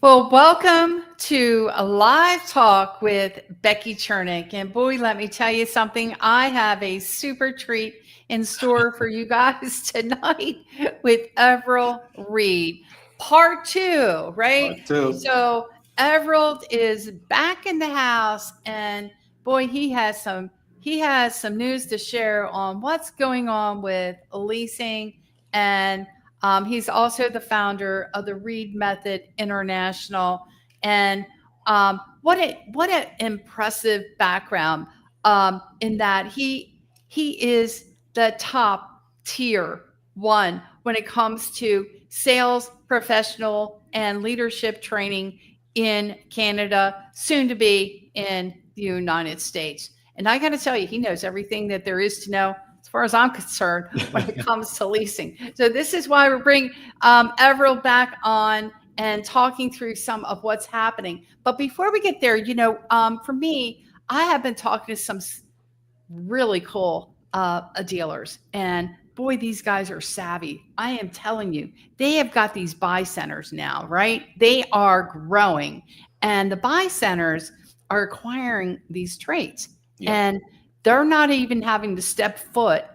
Well, welcome to a live talk with Becky Chernek. And boy, let me tell you something. I have a super treat in store for you guys tonight with Everold Reid. Part two, right? Part two. So Everold is back in the house, and boy, he has some news to share on what's going on with leasing, and he's also the founder of the Reid Method International, and what an impressive background in that he is the top tier one when it comes to sales professional and leadership training in Canada, soon to be in the United States. And I got to tell you, he knows everything that there is to know as far as I'm concerned when it comes to leasing. So this is why we're bringing Everold back on and talking through some of what's happening. But before we get there, for me, I have been talking to some really cool dealers, and boy, these guys are savvy. I am telling you, they have got these buy centers now, right? They are growing, and the buy centers are acquiring these trades. Yep. And they're not even having to step foot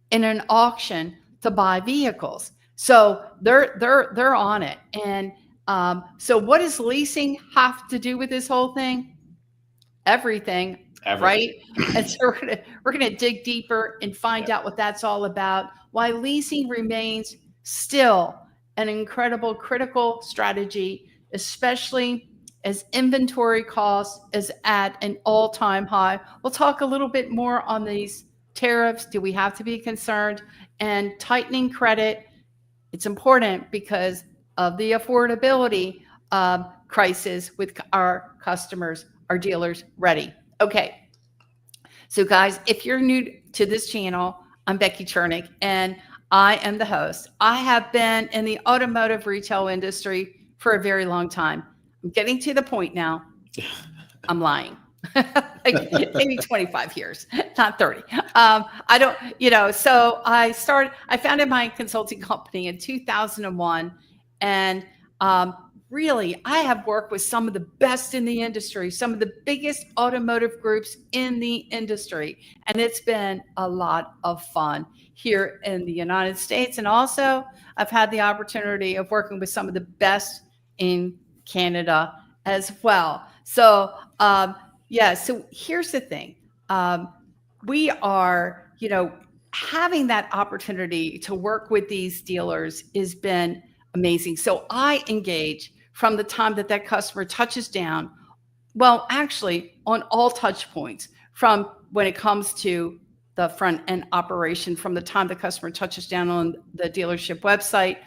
in an auction to buy vehicles. So they're on it. And so what does leasing have to do with this whole thing? Everything. Right? And so we're gonna dig deeper and find out what that's all about. Why leasing remains still an incredible critical strategy, especially as inventory cost is at an all-time high. We'll talk a little bit more on these tariffs. Do we have to be concerned? And tightening credit, it's important because of the affordability crisis with our customers, our dealers ready. Okay. So guys, if you're new to this channel, I'm Becky Chernek and I am the host. I have been in the automotive retail industry for a very long time. I'm getting to the point now. I'm lying. Like maybe 25 years, not 30. I don't, so I founded my consulting company in 2001. And really, I have worked with some of the best in the industry, some of the biggest automotive groups in the industry. And it's been a lot of fun here in the United States. And also, I've had the opportunity of working with some of the best in Canada as well. So, so here's the thing. We are, having that opportunity to work with these dealers has been amazing. So I engage from the time that customer touches down, well, actually on all touch points, from when it comes to the front end operation, from the time the customer touches down on the dealership website,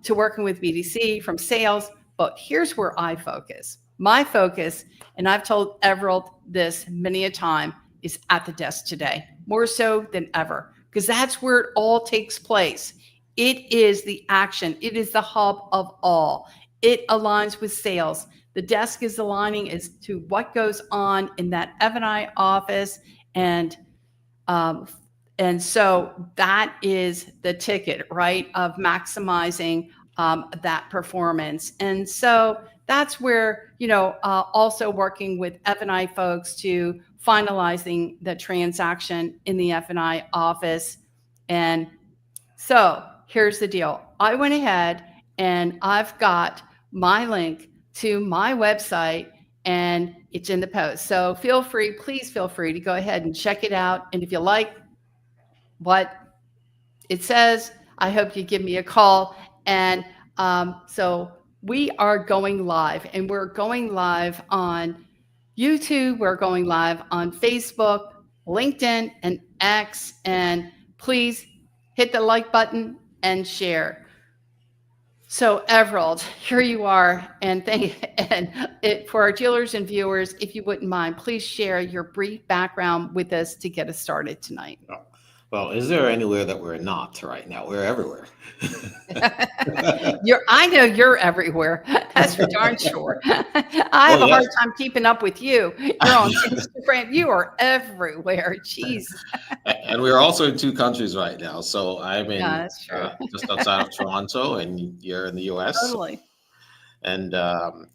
to working with BDC, from sales. But here's where I focus. My focus, and I've told Everold this many a time, is at the desk today, more so than ever, because that's where it all takes place. It is the action. It is the hub of all. It aligns with sales. The desk is aligning as to what goes on in that F&I office. And so that is the ticket, right, of maximizing that performance. And so that's where, also working with F&I folks to finalizing the transaction in the F&I office. And so here's the deal. I went ahead and I've got my link to my website and it's in the post. So please feel free to go ahead and check it out. And if you like what it says, I hope you give me a call. And so we are going live, and we're going live on YouTube. We're going live on Facebook, LinkedIn, and X. And please hit the like button and share. So Everold, here you are. And for our dealers and viewers, if you wouldn't mind, please share your brief background with us to get us started tonight. Well, is there anywhere that we're not right now? We're everywhere. I know you're everywhere. That's for darn sure. I have a hard time keeping up with you. You're on Instagram. You are everywhere. Jeez. And we're also in 2 countries right now. So I'm in just outside of Toronto, and you're in the US. Totally. And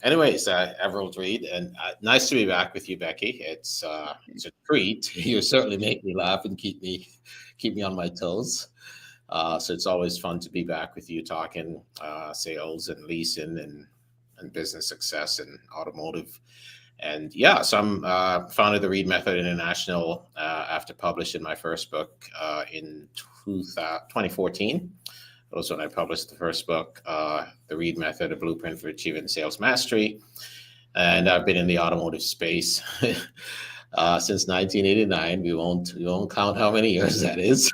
anyways, Everold Reid, and nice to be back with you, Becky. It's a treat. You certainly make me laugh and keep me on my toes. So it's always fun to be back with you talking sales and leasing and business success and automotive. And yeah, so I'm founded the Reid Method International after publishing my first book in 2014. That was when I published the first book, The Reid Method, A Blueprint for Achieving Sales Mastery. And I've been in the automotive space since 1989. We won't count how many years that is.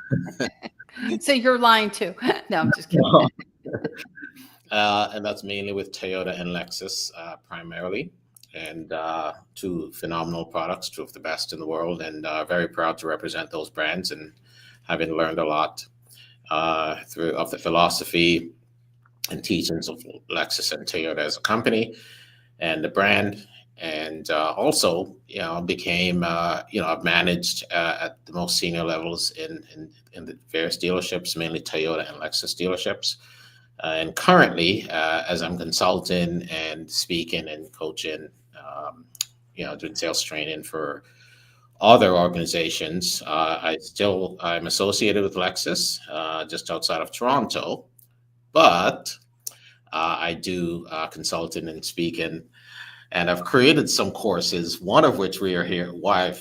So you're lying too. No, I'm just kidding. And that's mainly with Toyota and Lexus primarily. And two phenomenal products, two of the best in the world, and very proud to represent those brands and having learned a lot through of the philosophy and teachings of Lexus and Toyota as a company and the brand. And also, became, I've managed at the most senior levels in the various dealerships, mainly Toyota and Lexus dealerships. And currently, as I'm consulting and speaking and coaching, doing sales training for other organizations, I'm associated with Lexus, just outside of Toronto, but I do consulting and speaking, and I've created some courses. One of which we are here. Why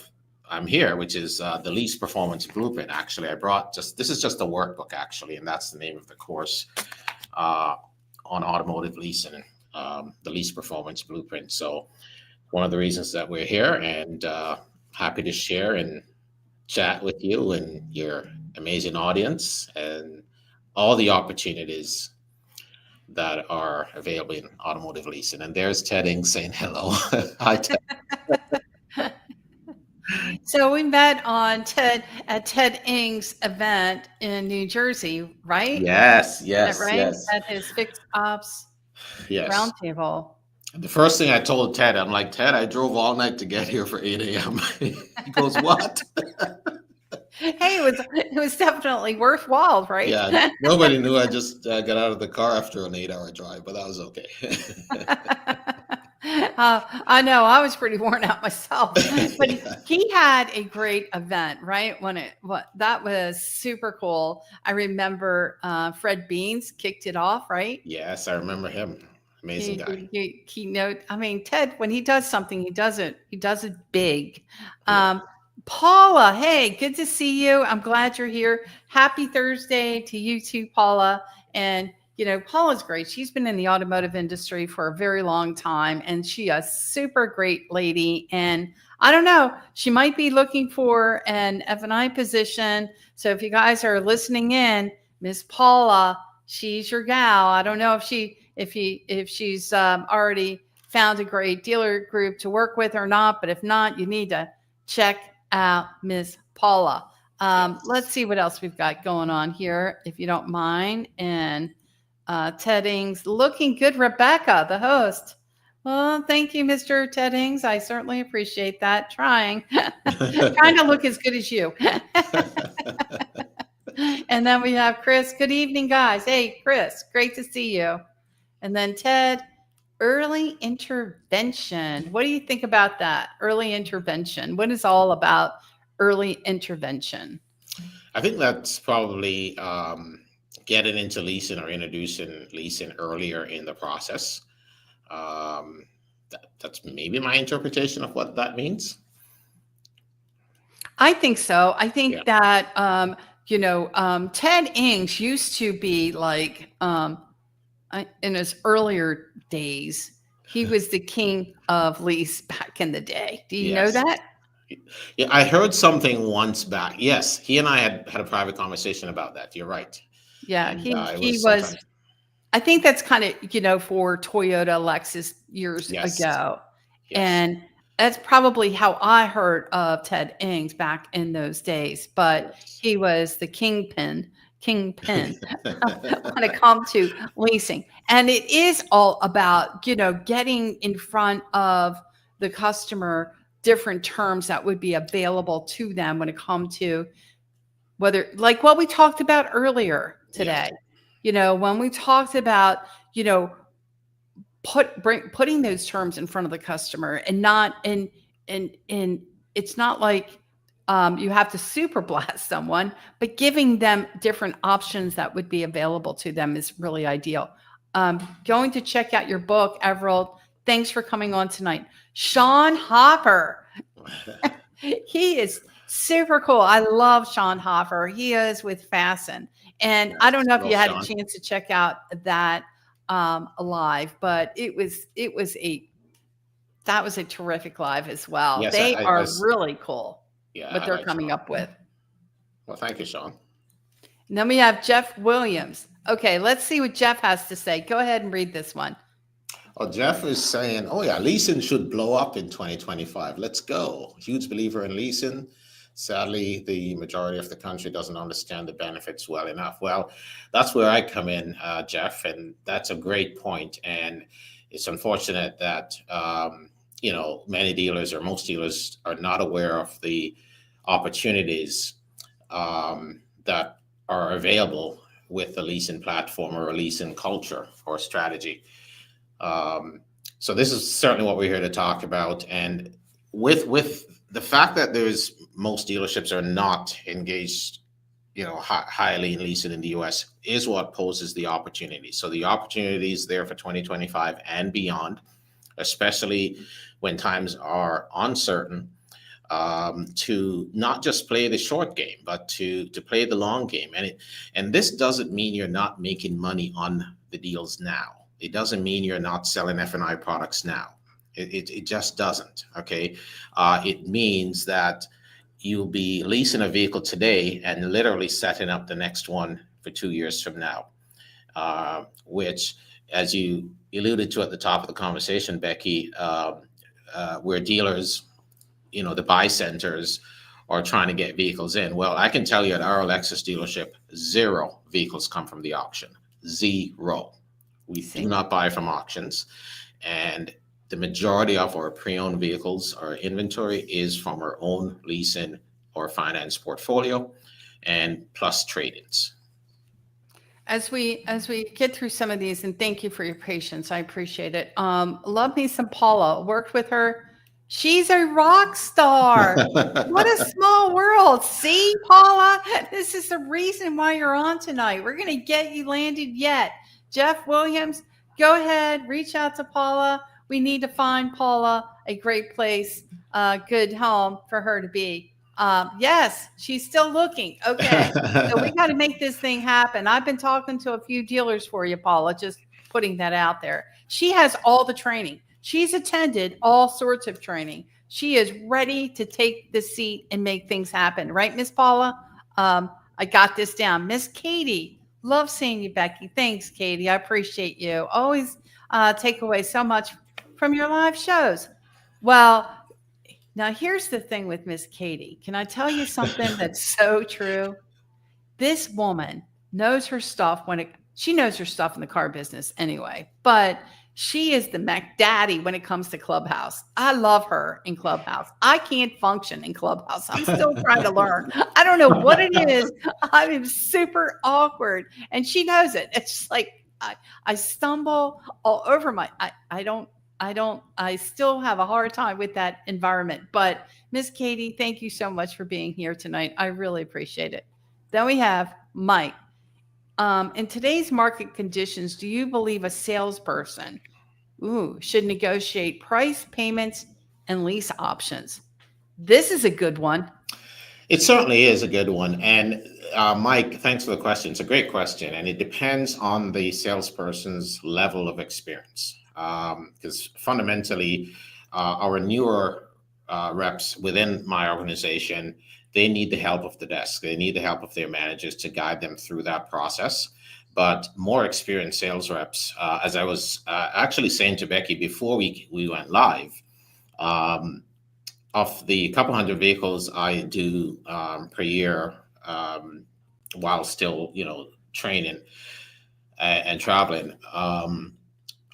I'm here, which is the Lease Performance Blueprint. Actually, this is just a workbook actually, and that's the name of the course on automotive leasing, the Lease Performance Blueprint. So one of the reasons that we're here, and happy to share and chat with you and your amazing audience and all the opportunities that are available in automotive leasing. And there's Ted Ing saying hello. Hi, Ted. So we met at Ted Ing's event in New Jersey, right? Yes, Is that yes, right? yes, At his fixed ops yes. roundtable. The first thing I told Ted, I'm like, Ted, I drove all night to get here for 8 a.m. He goes, what? Hey, it was definitely worthwhile, right? Yeah, nobody knew I just got out of the car after an 8-hour drive, but that was okay. I know I was pretty worn out myself, but Yeah. he had a great event, right? That was super cool. I remember Fred Beans kicked it off, right? Yes, I remember him. Amazing guy. He keynote. I mean, Ted, when he does something, he does it big. Yeah. Paula, hey, good to see you. I'm glad you're here. Happy Thursday to you too, Paula. And Paula's great. She's been in the automotive industry for a very long time, and she's a super great lady. And I don't know, she might be looking for an F&I position. So if you guys are listening in, Miss Paula, she's your gal. I don't know if she's already found a great dealer group to work with or not, but if not, you need to check out Miss Paula. Let's see what else we've got going on here, if you don't mind. And Ted Ings, looking good, Rebecca, the host. Well, thank you, Mr. Ted Ings. I certainly appreciate that. Trying to look as good as you. And then we have Chris. Good evening, guys. Hey, Chris, great to see you. And then Ted, early intervention. What do you think about that? Early intervention. What is all about early intervention? I think that's probably getting into leasing or introducing leasing earlier in the process. That's maybe my interpretation of what that means. I think so. I think that, Ted Ings used to be like, in his earlier days, he was the king of lease back in the day. Do you know that? Yeah, I heard something once back. Yes, he and I had a private conversation about that. You're right. Yeah, And, he was. I think that's kind of, for Toyota, Lexus years ago. Yes. And that's probably how I heard of Ted Ings back in those days. But he was the kingpin when it comes to leasing. And it is all about, getting in front of the customer different terms that would be available to them when it comes to whether, like what we talked about earlier today, when we talked about, putting those terms in front of the customer, and not and it's not like you have to super blast someone, but giving them different options that would be available to them is really ideal. Going to check out your book, Everold. Thanks for coming on tonight. Sean Hopper. He is super cool. I love Sean Hopper. He is with Fasten. And Yes, I don't know if you had Sean. a chance to check out that live, but that was a terrific live as well. Yes, They are really cool. Yeah, What I they're like coming Sean. up with. Well, thank you, Sean. And then we have Jeff Williams. Okay, let's see what Jeff has to say. Go ahead and read this one. Well, Jeff is saying, oh yeah, leasing should blow up in 2025. Let's go. Huge believer in leasing. Sadly, the majority of the country doesn't understand the benefits well enough. Well, that's where I come in, Jeff, and that's a great point. And it's unfortunate that many dealers, or most dealers, are not aware of the opportunities that are available with the leasing platform or a leasing culture or strategy. So this is certainly what we're here to talk about. And with the fact that most dealerships are not engaged, highly in leasing in the U.S. is what poses the opportunity. So the opportunity is there for 2025 and beyond, especially when times are uncertain, to not just play the short game, but to play the long game. And this doesn't mean you're not making money on the deals now. It doesn't mean you're not selling F&I products now. It just doesn't, okay? It means that you'll be leasing a vehicle today and literally setting up the next one for 2 years from now, which, as you alluded to at the top of the conversation, Becky, where dealers, the buy centers are trying to get vehicles in. Well, I can tell you at our Lexus dealership, 0 vehicles come from the auction. 0. We do not buy from auctions. And the majority of our pre-owned vehicles, our inventory, is from our own leasing or finance portfolio, and plus trade-ins. As we get through some of these, and thank you for your patience, I appreciate it. Love me some Paula. Worked with her. She's a rock star. What a small world. See, Paula, this is the reason why you're on tonight. We're going to get you landed yet. Jeff Williams, go ahead, reach out to Paula. We need to find Paula a great place, good home for her to be. Yes, she's still looking. Okay. So we got to make this thing happen. I've been talking to a few dealers for you, Paula, just putting that out there. She has all the training. She's attended all sorts of training. She is ready to take the seat and make things happen. Right, Miss Paula? I got this down. Miss Katie, love seeing you, Becky. Thanks, Katie. I appreciate you. Always take away so much from your live shows. Well, now here's the thing with Miss Katie. Can I tell you something that's so true? This woman knows her stuff she knows her stuff in the car business anyway, but she is the Mac Daddy when it comes to Clubhouse. I love her in Clubhouse. I can't function in Clubhouse. I'm still trying to learn. I don't know what it is. I'm super awkward, and she knows it. It's like I stumble all over I still have a hard time with that environment. But Miss Katie, thank you so much for being here tonight. I really appreciate it. Then we have Mike. In today's market conditions, do you believe a salesperson should negotiate price, payments, and lease options? This is a good one. It certainly is a good one. And Mike, thanks for the question. It's a great question. And it depends on the salesperson's level of experience. Because fundamentally, our newer reps within my organization, they need the help of the desk. They need the help of their managers to guide them through that process. But more experienced sales reps, as I was actually saying to Becky before we went live, of the couple hundred vehicles I do per year, while still, training and traveling,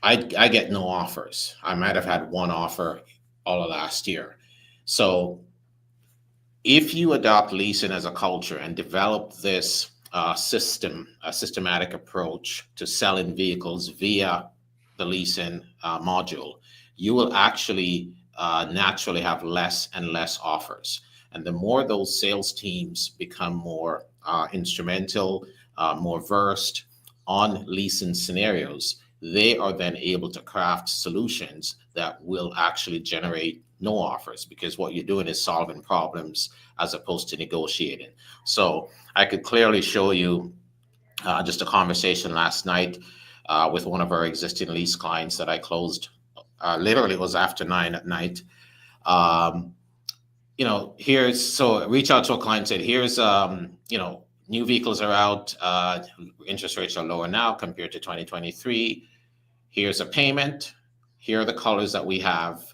I get no offers. I might have had one offer all of last year. So if you adopt leasing as a culture and develop this a systematic approach to selling vehicles via the leasing module, you will actually naturally have less and less offers. And the more those sales teams become more instrumental, more versed on leasing scenarios, they are then able to craft solutions that will actually generate no offers, because what you're doing is solving problems as opposed to negotiating. So I could clearly show you just a conversation last night with one of our existing lease clients that I closed. Literally, it was after 9 at night. Reach out to a client, said, here's, new vehicles are out. Interest rates are lower now compared to 2023. Here's a payment. Here are the colors that we have.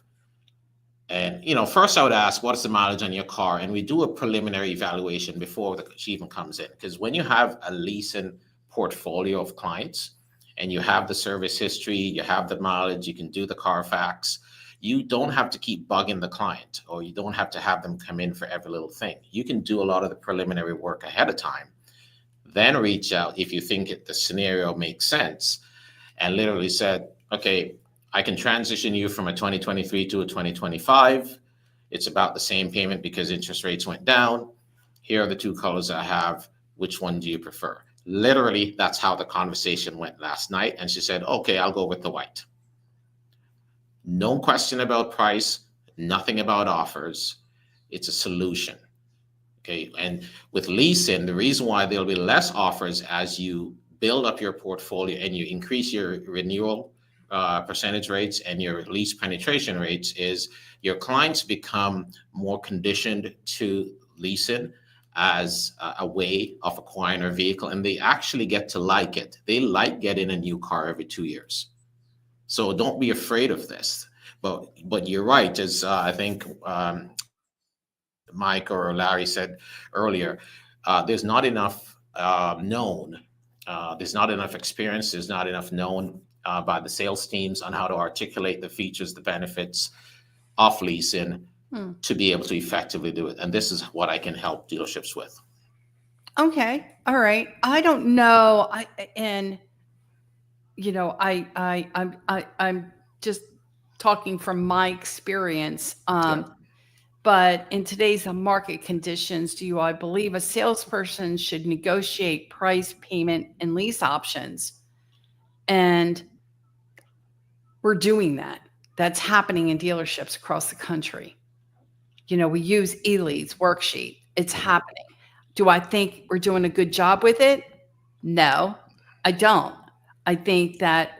And, first I would ask, what's the mileage on your car? And we do a preliminary evaluation before she even comes in. Because when you have a leasing portfolio of clients and you have the service history, you have the mileage, you can do the Carfax, you don't have to keep bugging the client, or you don't have to have them come in for every little thing. You can do a lot of the preliminary work ahead of time, then reach out if you think the scenario makes sense, and literally said, okay, I can transition you from a 2023 to a 2025. It's about the same payment because interest rates went down. Here are the two colors I have. Which one do you prefer? Literally, that's how the conversation went last night. And she said, okay, I'll go with the white. No question about price, nothing about offers. It's a solution. Okay. And with leasing, the reason why there'll be less offers as you build up your portfolio and you increase your renewal percentage rates and your lease penetration rates is your clients become more conditioned to leasing as a way of acquiring a vehicle, and they actually get to like it. They like getting a new car every 2 years. So don't be afraid of this. But you're right, as I think Mike or Larry said earlier, there's not enough known. There's not enough experience. There's not enough known by the sales teams on how to articulate the features, the benefits of leasing to be able to effectively do it. And this is what I can help dealerships with. Okay. All right. I don't know. I'm just talking from my experience. But in today's market conditions, I believe a salesperson should negotiate price, payment, and lease options? And we're doing that. That's happening in dealerships across the country. We use eLeads worksheet. It's happening. Do I think we're doing a good job with it? No, I don't. I think that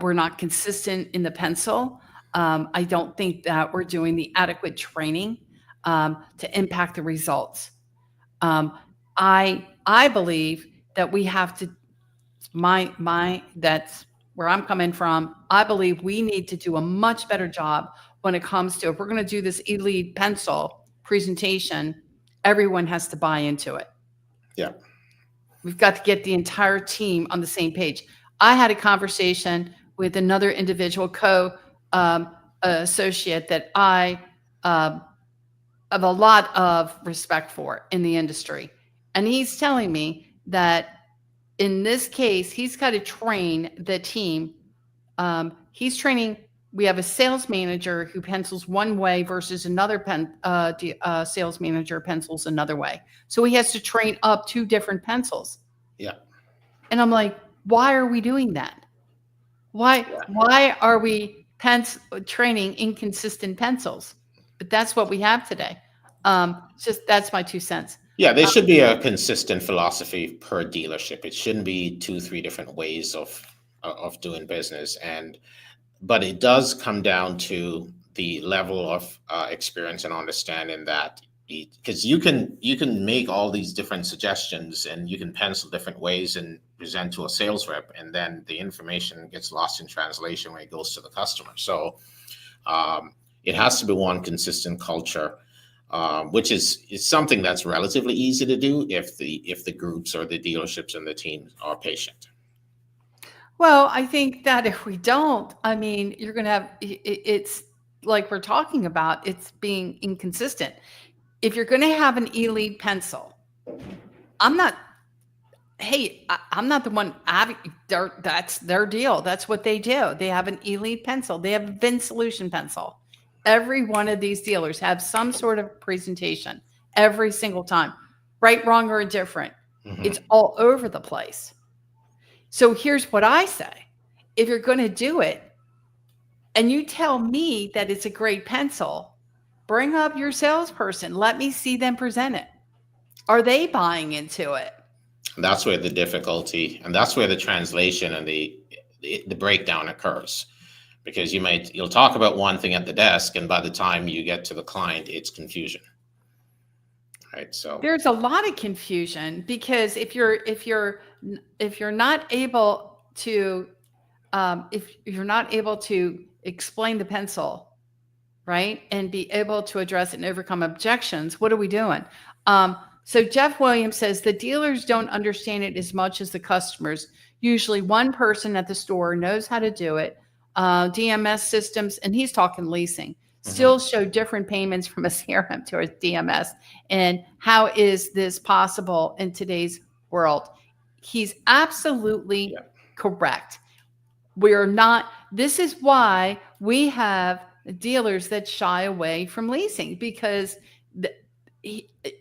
we're not consistent in the pencil. I don't think that we're doing the adequate training to impact the results. I believe that we have to. That's where I'm coming from. I believe we need to do a much better job when it comes to, if we're going to do this eLead pencil presentation, everyone has to buy into it. Yeah. We've got to get the entire team on the same page. I had a conversation with another individual associate that I have a lot of respect for in the industry. And he's telling me that in this case, he's got to train the team. He's training. We have a sales manager who pencils one way versus another sales manager pencils another way. So he has to train up two different pencils. Yeah. And I'm like, why are we doing that? Why are we training inconsistent pencils? But that's what we have today. That's my 2 cents. Yeah, there should be a consistent philosophy per dealership. It shouldn't be 2-3 different ways of doing business. But it does come down to the level of experience and understanding that, because you can make all these different suggestions and you can pencil different ways and present to a sales rep, and then the information gets lost in translation when it goes to the customer. So it has to be one consistent culture, which is something that's relatively easy to do if the groups or the dealerships and the teams are patient. Well, I think that if we don't, you're going to have, it's like we're talking about, it's being inconsistent. If you're going to have an eLead pencil, hey, I'm not the one. That's their deal. That's what they do. They have an Elite pencil. They have a VIN solution pencil. Every one of these dealers have some sort of presentation every single time, right, wrong, or indifferent. Mhm. It's all over the place. So here's what I say. If you're going to do it and you tell me that it's a great pencil, bring up your salesperson. Let me see them present it. Are they buying into it? That's where the difficulty, and that's where the translation and the breakdown occurs, because you'll talk about one thing at the desk, and by the time you get to the client, it's confusion. Right. So there's a lot of confusion, because if you're not able to if you're not able to explain the pencil, right, and be able to address it and overcome objections, what are we doing? So Jeff Williams says the dealers don't understand it as much as the customers. Usually one person at the store knows how to do it. DMS systems, and he's talking leasing, still show different payments from a CRM to a DMS. And how is this possible in today's world? He's absolutely correct. We're not, this is why we have dealers that shy away from leasing, because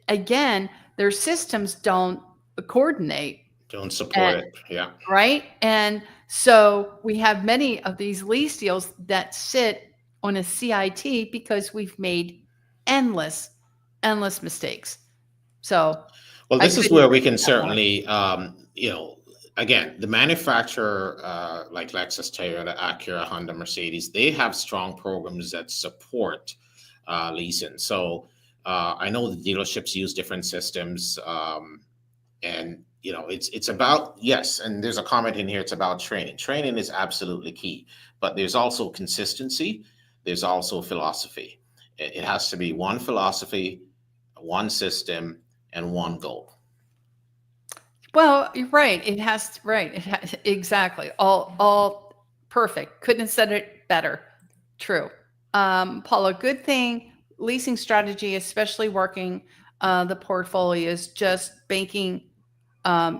again, their systems don't coordinate, don't support it. Yeah. Right. And so we have many of these lease deals that sit on a CIT because we've made endless mistakes. So, well, this is where we can certainly, again, the manufacturer like Lexus, Toyota, Acura, Honda, Mercedes, they have strong programs that support leasing. So I know the dealerships use different systems, and it's about, yes, and there's a comment in here, it's about training. Training is absolutely key, but there's also consistency. There's also philosophy. It has to be one philosophy, one system, and one goal. Well, you're right. It has to, right. It has, exactly. All perfect. Couldn't have said it better. True. Paula, good thing leasing strategy, especially working the portfolio, is just banking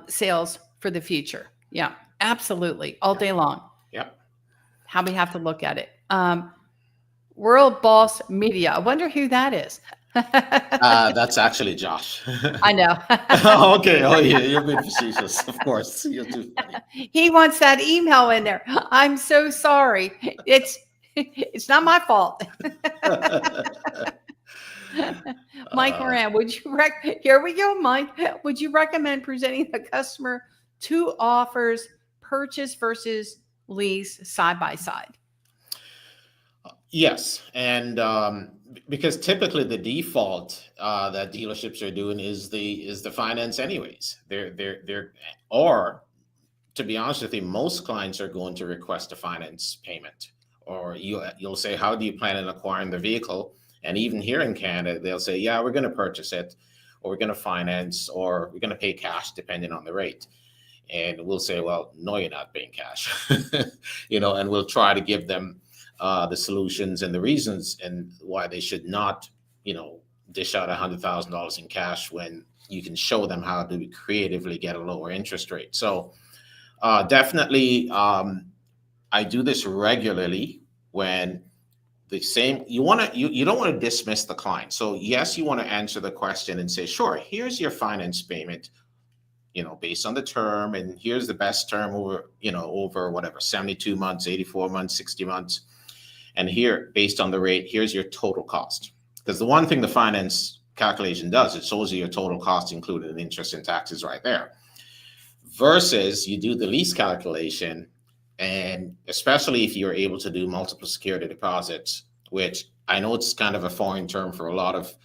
sales for the future. Yeah, absolutely. All day long. Yep. How we have to look at it. World Boss Media. I wonder who that is. That's actually Josh. I know. Oh, okay. Oh, yeah. You're being facetious. Of course. You're too funny. He wants that email in there. I'm so sorry. It's not my fault. Mike Moran, would you here we go, Mike. Would you recommend presenting the customer two offers, purchase versus lease, side by side? Yes, and because typically the default that dealerships are doing is the finance anyways. They're or, to be honest with you, most clients are going to request a finance payment, or you'll say, how do you plan on acquiring the vehicle? And even here in Canada, they'll say, yeah, we're going to purchase it, or we're going to finance, or we're going to pay cash depending on the rate. And we'll say, well, no, you're not paying cash, and we'll try to give them the solutions and the reasons and why they should not, dish out $100,000 in cash when you can show them how to creatively get a lower interest rate. So definitely, I do this regularly when you don't want to dismiss the client. So yes, you want to answer the question and say, sure, here's your finance payment, based on the term, and here's the best term over whatever, 72 months, 84 months, 60 months. And here, based on the rate, here's your total cost. Because the one thing the finance calculation does, it shows you your total cost, including interest and taxes right there. Versus you do the lease calculation, and especially if you're able to do multiple security deposits, which I know it's kind of a foreign term for a lot of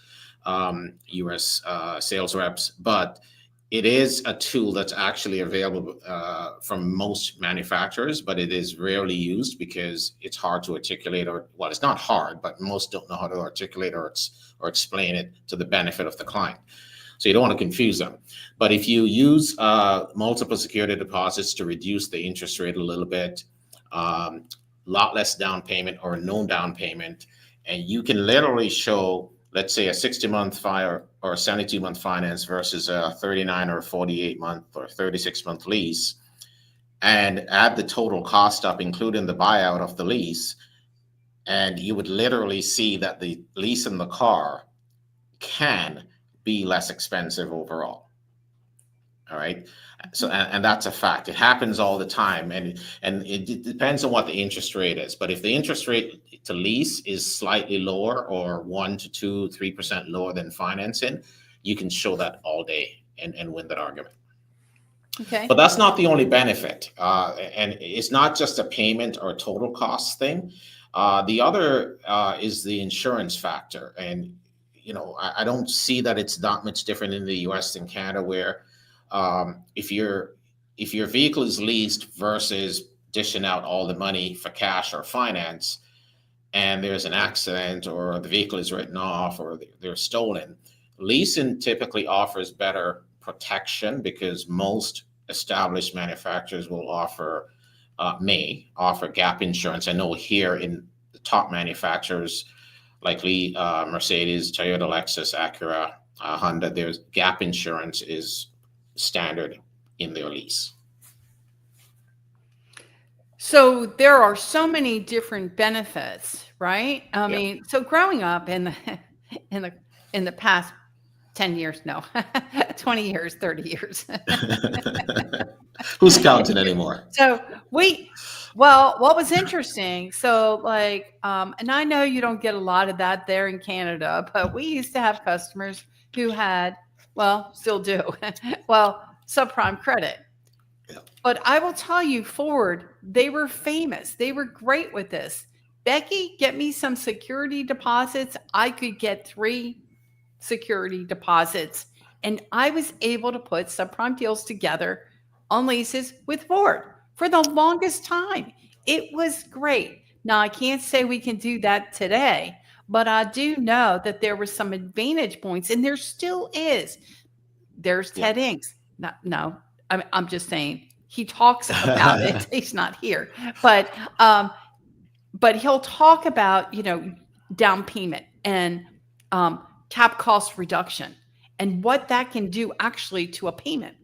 US sales reps, but it is a tool that's actually available from most manufacturers, but it is rarely used because it's hard to articulate, well, it's not hard, but most don't know how to articulate or explain it to the benefit of the client. So you don't want to confuse them. But if you use multiple security deposits to reduce the interest rate a little bit, lot less down payment or no down payment, and you can literally show let's say a 60-month or a 72-month finance versus a 39 or 48-month or 36-month lease, and add the total cost up, including the buyout of the lease, and you would literally see that the lease in the car can be less expensive overall. All right. So, and that's a fact. It happens all the time. And it depends on what the interest rate is. But if the interest rate to lease is slightly lower, or 1 to 2, 3% lower than financing, you can show that all day and win that argument. Okay. But that's not the only benefit. And it's not just a payment or a total cost thing. The other is the insurance factor. And, I don't see that it's that much different in the US than Canada, where if your vehicle is leased versus dishing out all the money for cash or finance, and there's an accident or the vehicle is written off or they're stolen, leasing typically offers better protection because most established manufacturers will may offer gap insurance. I know here in the top manufacturers like Mercedes, Toyota, Lexus, Acura, Honda, there's gap insurance is standard in their lease. So there are so many different benefits, right? I mean, so growing up in the past 10 years, no, 20 years, 30 years. Who's counting anymore? So what was interesting, so and I know you don't get a lot of that there in Canada, but we used to have customers who had, still do, subprime credit. Yeah. But I will tell you, Ford, they were famous. They were great with this. Becky, get me some security deposits. I could get 3 security deposits, and I was able to put subprime deals together on leases with Ford for the longest time. It was great. Now, I can't say we can do that today, but I do know that there were some advantage points, and there still is. There's Ted Inks. No, I'm just saying he talks about it. He's not here, but he'll talk about, down payment and cap cost reduction and what that can do actually to a payment.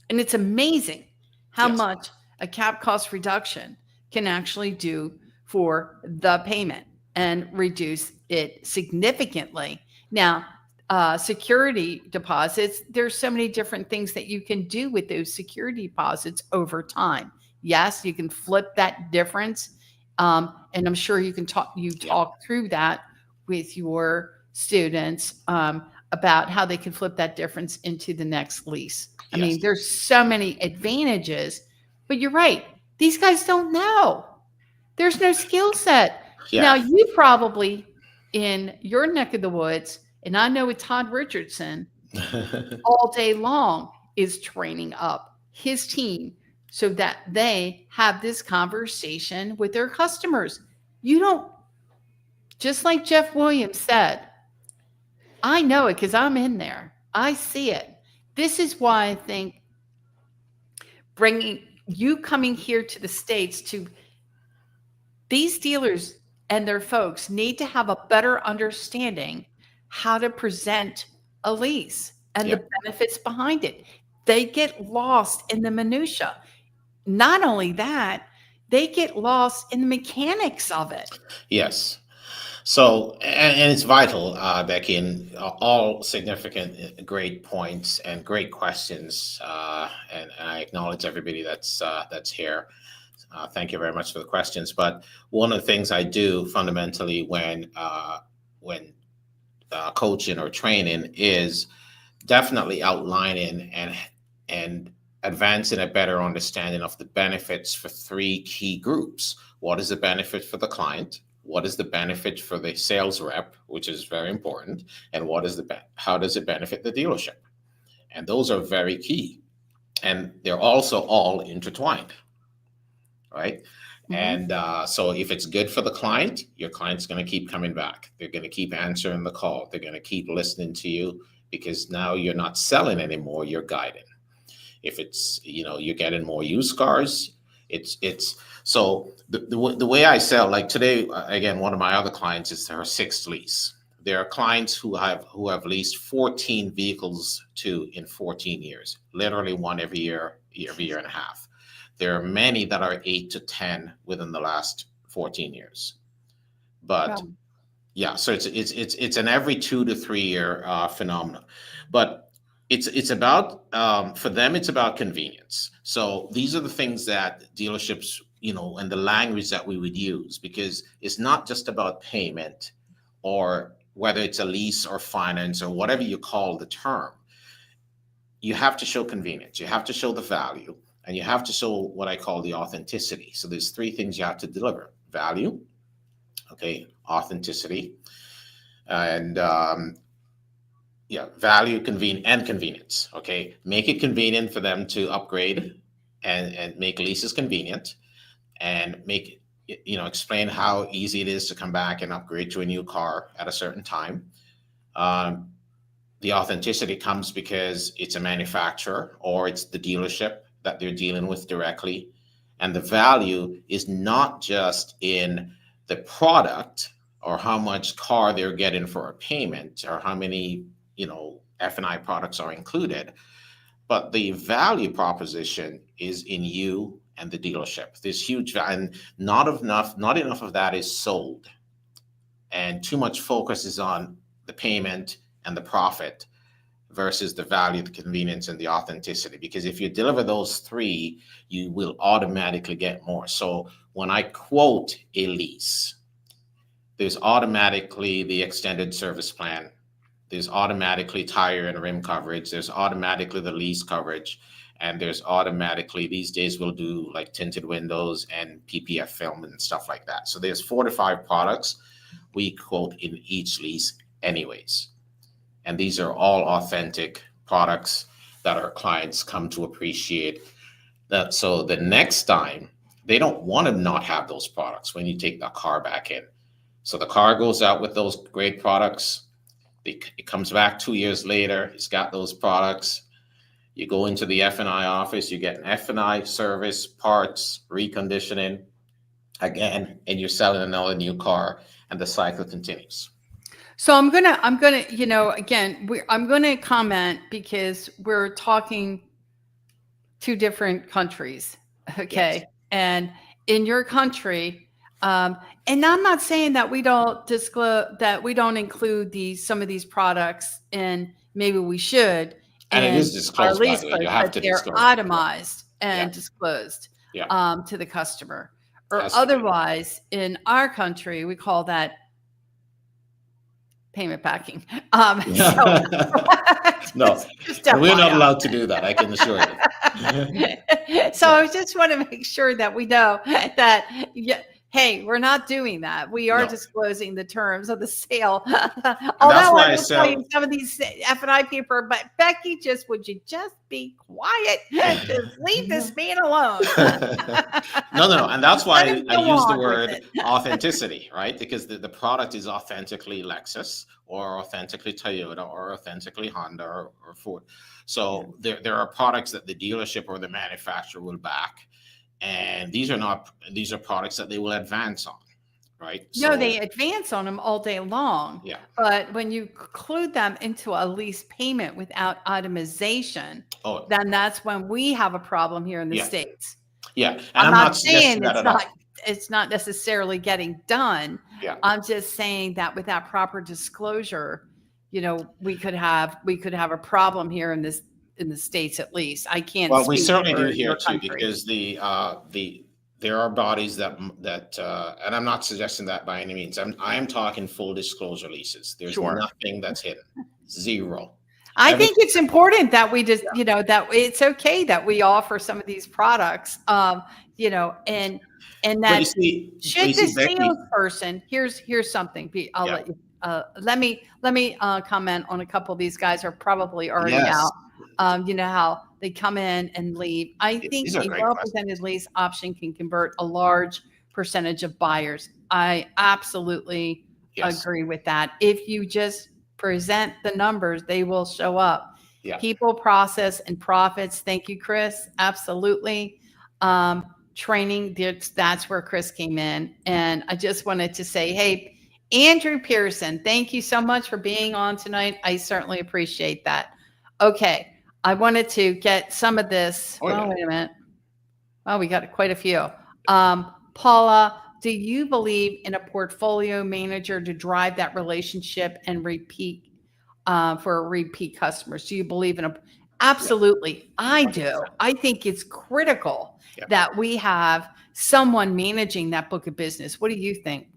And it's amazing how much a cap cost reduction can actually do for the payment and reduce it significantly. Now, security deposits, there's so many different things that you can do with those security deposits over time. Yes, you can flip that difference. And I'm sure you can talk through that with your students about how they can flip that difference into the next lease. I mean, there's so many advantages, but you're right. These guys don't know. There's no skill set. Yeah. Now, you probably in your neck of the woods, and I know with Todd Richardson, all day long is training up his team so that they have this conversation with their customers. You don't, just like Jeff Williams said, I know it because I'm in there. I see it. This is why I think coming here to the States, to these dealers and their folks need to have a better understanding how to present a lease and the benefits behind it. They get lost in the minutia. Not only that, they get lost in the mechanics of it. Yes. So, and it's vital, Becky, and all significant, great points and great questions. And I acknowledge everybody that's here. Thank you very much for the questions. But one of the things I do fundamentally when coaching or training is definitely outlining and advancing a better understanding of the benefits for 3 key groups. What is the benefit for the client? What is the benefit for the sales rep, which is very important, and how does it benefit the dealership? And those are very key, and they're also all intertwined, right? Mm-hmm. And so if it's good for the client, your client's going to keep coming back. They're going to keep answering the call. They're going to keep listening to you because now you're not selling anymore, you're guiding. If it's, you're getting more used cars, it's so the way I sell, like today, again, one of my other clients is her 6th lease. there are clients who have leased 14 vehicles in 14 years, literally one every year and a half. There are many that are 8 to 10 within the last 14 years. But Wow. yeah, so it's an every 2 to 3 year phenomenon. But it's about for them, it's about convenience. So these are the things that dealerships, and the language that we would use, because it's not just about payment, or whether it's a lease or finance or whatever you call the term. You have to show convenience, you have to show the value, and you have to show what I call the authenticity. So there's three things you have to deliver: value, okay, authenticity, and value, convenience. Okay, make it convenient for them to upgrade, and make leases convenient, and explain how easy it is to come back and upgrade to a new car at a certain time. The authenticity comes because it's a manufacturer or it's the dealership that they're dealing with directly. And the value is not just in the product or how much car they're getting for a payment or how many, F&I products are included, but the value proposition is in you and the dealership. There's huge value, and not enough of that is sold. And too much focus is on the payment and the profit versus the value, the convenience, and the authenticity. Because if you deliver those three, you will automatically get more. So when I quote a lease, there's automatically the extended service plan. There's automatically tire and rim coverage. There's automatically the lease coverage. And there's automatically, these days we'll do like tinted windows and PPF film and stuff like that. So there's 4 to 5 products we quote in each lease anyways. And these are all authentic products that our clients come to appreciate. That so the next time, they don't want to not have those products when you take the car back in. So the car goes out with those great products. It comes back 2 years later. It's got those products. You go into the F&I office, you get an F&I service, parts, reconditioning again, and you're selling another new car, and the cycle continues. So I'm gonna, again, I'm gonna comment because we're talking 2 different countries, okay? Yes. And in your country, and I'm not saying that we don't disclose, that we don't include some of these products, and maybe we should. And it is disclosed, by the way. You have to they're disclose. itemized and Yeah. disclosed Yeah. to the customer. Or That's otherwise, in our country, we call that payment packing. No, we're not allowed to do that, I can assure you. So I just want to make sure that we know that, hey, we're not doing that. We are disclosing the terms of the sale. Although I will tell you some of these F&I people, but Becky, would you just be quiet? Just leave this man alone. No. And that's why I use the word authenticity, right? Because the product is authentically Lexus or authentically Toyota or authentically Honda or Ford. So there are products that the dealership or the manufacturer will back. And these are products that they will advance on, right? No, they advance on them all day long. Yeah. But when you include them into a lease payment without itemization, then that's when we have a problem here in the States. Yeah. And I'm not saying it's not necessarily getting done. Yeah. I'm just saying that without proper disclosure, we could have a problem here in the States, at least. I can't. Well, we certainly do here too, because there are bodies that and I'm not suggesting that by any means. I am talking full disclosure leases. There's nothing that's hidden. Zero. I think it's important that we just, that it's okay that we offer some of these products, and that should the salesperson, here's something. I'll let you. Let me comment on a couple of these guys are probably already out. How they come in and leave. I think a well-presented lease option can convert a large percentage of buyers. I absolutely agree with that. If you just present the numbers, they will show up. Yeah. People, process, and profits. Thank you, Chris. Absolutely. Training, that's where Chris came in. And I just wanted to say, hey, Andrew Pearson, thank you so much for being on tonight. I certainly appreciate that. Okay, I wanted to get some of this. Oh, yeah. Wait a minute. Oh, we got quite a few. Paula, do you believe in a portfolio manager to drive that relationship and repeat for repeat customers? Do you believe in a? Absolutely, I do. 100%. I think it's critical Yeah. that we have someone managing that book of business. What do you think?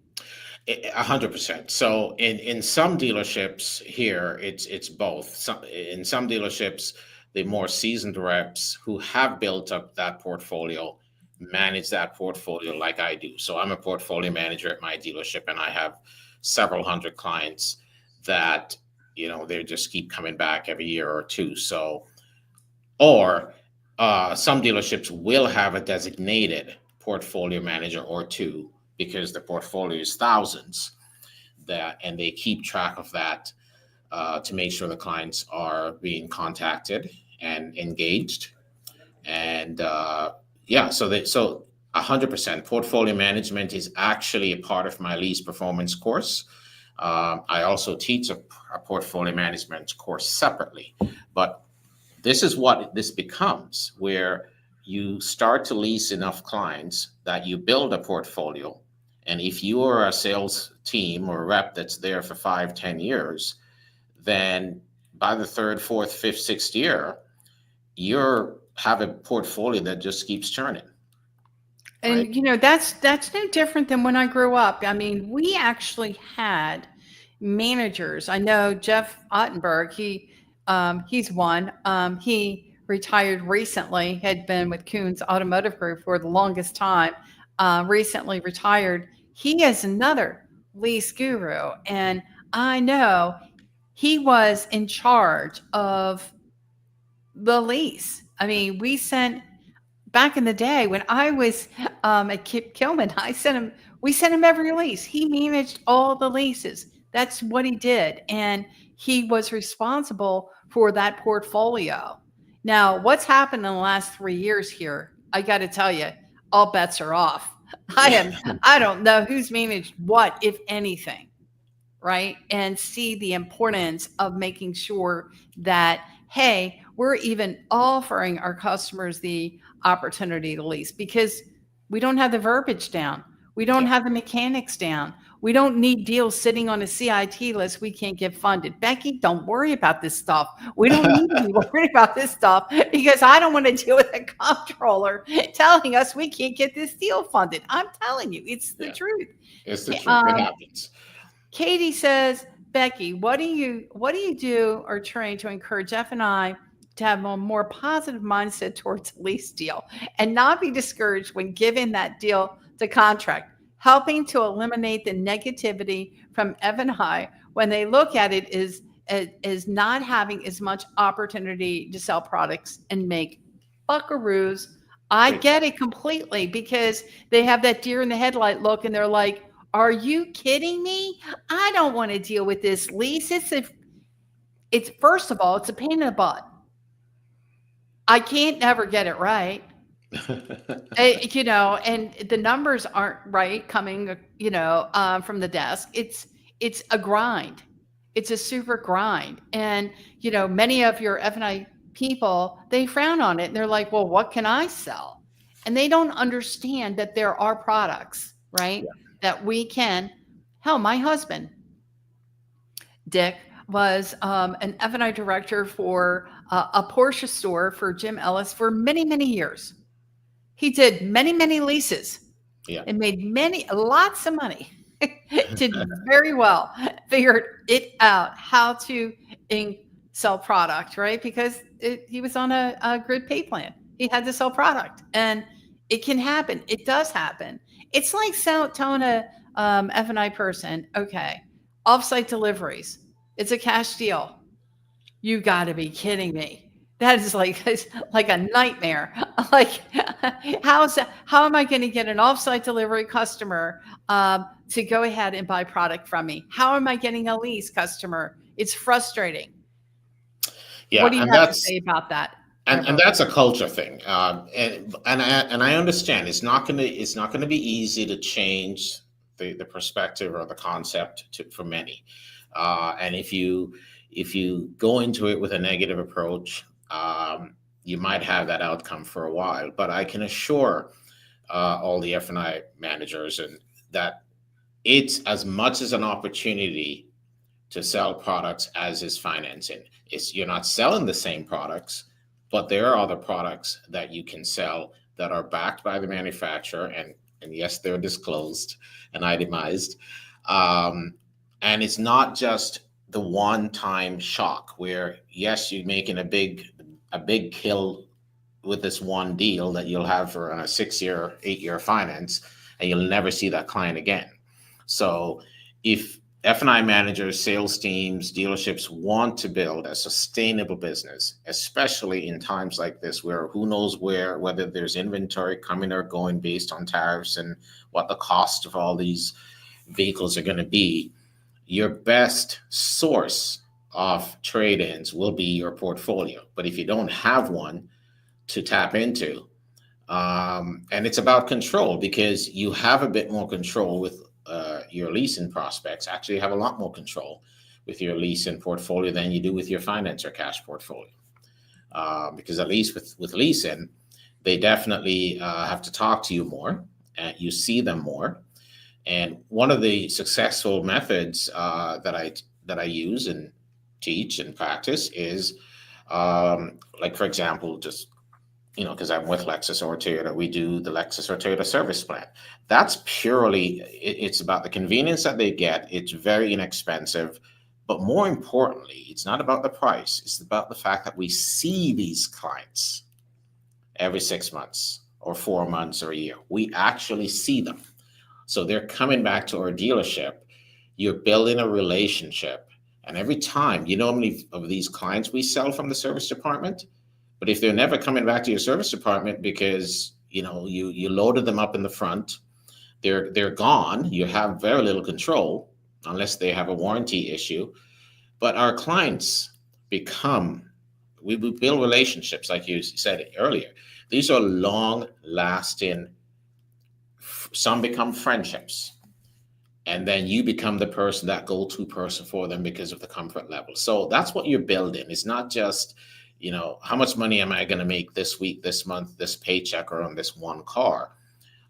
100%. So in some dealerships here, it's both. In some dealerships, the more seasoned reps who have built up that portfolio manage that portfolio like I do. So I'm a portfolio manager at my dealership, and I have several hundred clients that they just keep coming back every year or two. So, or some dealerships will have a designated portfolio manager or two because the portfolio is thousands, and they keep track of that to make sure the clients are being contacted and engaged. And so 100% portfolio management is actually a part of my lease performance course. I also teach a portfolio management course separately, but this is what this becomes, where you start to lease enough clients that you build a portfolio. And if you are a sales team or a rep that's there for 5, 10 years, then by the third, fourth, fifth, sixth year, you have a portfolio that just keeps churning. And right? that's no different than when I grew up. I mean, we actually had managers. I know Jeff Ottenberg. He's one. He retired recently. Had been with Coons Automotive Group for the longest time. Recently retired. He is another lease guru, and I know he was in charge of the lease. I mean, we sent back in the day when I was at Kip Kilman, we sent him every lease. He managed all the leases. That's what he did. And he was responsible for that portfolio. Now, what's happened in the last 3 years here? I got to tell you, all bets are off. I don't know who's managed what, if anything, right? And see the importance of making sure that, hey, we're even offering our customers the opportunity to lease because we don't have the verbiage down. We don't have the mechanics down. We don't need deals sitting on a CIT list we can't get funded. Becky, don't worry about this stuff. We don't need to be worried about this stuff because I don't want to deal with a comptroller telling us we can't get this deal funded. I'm telling you, it's the truth. It's the truth. It happens. Katie says, Becky, what do you do or train to encourage Jeff and I to have a more positive mindset towards a lease deal and not be discouraged when giving that deal to contract, helping to eliminate the negativity from Ev and I when they look at it is not having as much opportunity to sell products and make buckaroos. I get it completely because they have that deer in the headlight look and they're like, are you kidding me? I don't want to deal with this lease. It's first of all, it's a pain in the butt. I can't never get it right. And the numbers aren't right coming, from the desk. It's a grind. It's a super grind. And, many of your F&I people, they frown on it and they're like, well, what can I sell? And they don't understand that there are products, right? That we can. Hell, my husband, Dick, was an F&I director for a Porsche store for Jim Ellis for many, many years. He did many, many leases and made lots of money. Did very well. Figured it out how to sell product, right? Because he was on a grid pay plan. He had to sell product, and it can happen. It does happen. It's like telling a F&I person, okay, offsite deliveries. It's a cash deal. You got to be kidding me. That is like a nightmare. Like, how am I going to get an offsite delivery customer to go ahead and buy product from me? How am I getting a lease customer? It's frustrating. Yeah, what do you have to say about that? And that's a culture thing, and I understand it's not going to be easy to change the perspective or the concept for many. And if you go into it with a negative approach, you might have that outcome for a while. But I can assure all the F&I managers and that it's as much as an opportunity to sell products as is financing. You're not selling the same products, but there are other products that you can sell that are backed by the manufacturer, and yes, they're disclosed and itemized. And it's not just the one-time shock where, yes, you're making a big kill with this one deal that you'll have for a 6-year, 8-year finance, and you'll never see that client again. So if F&I managers, sales teams, dealerships want to build a sustainable business, especially in times like this, where who knows whether there's inventory coming or going based on tariffs and what the cost of all these vehicles are going to be, your best source of trade-ins will be your portfolio. But if you don't have one to tap into, and it's about control, because you have a bit more control with your leasing prospects. Actually, you have a lot more control with your leasing portfolio than you do with your finance or cash portfolio. Because at least with leasing, they definitely have to talk to you more, and you see them more. And one of the successful methods that I use and teach and practice is, like, for example, just, because I'm with Lexus or Toyota, we do the Lexus or Toyota service plan. That's purely, it's about the convenience that they get. It's very inexpensive, but more importantly, it's not about the price. It's about the fact that we see these clients every 6 months or 4 months or a year. We actually see them. So they're coming back to our dealership. You're building a relationship. And every time, how many of these clients we sell from the service department? But if they're never coming back to your service department because you loaded them up in the front, they're gone. You have very little control unless they have a warranty issue. But our clients we build relationships, like you said earlier. These are long-lasting. Some become friendships, and then you become the person, that go-to person for them because of the comfort level. So that's what you're building. It's not just how much money am I going to make this week, this month, this paycheck, or on this one car?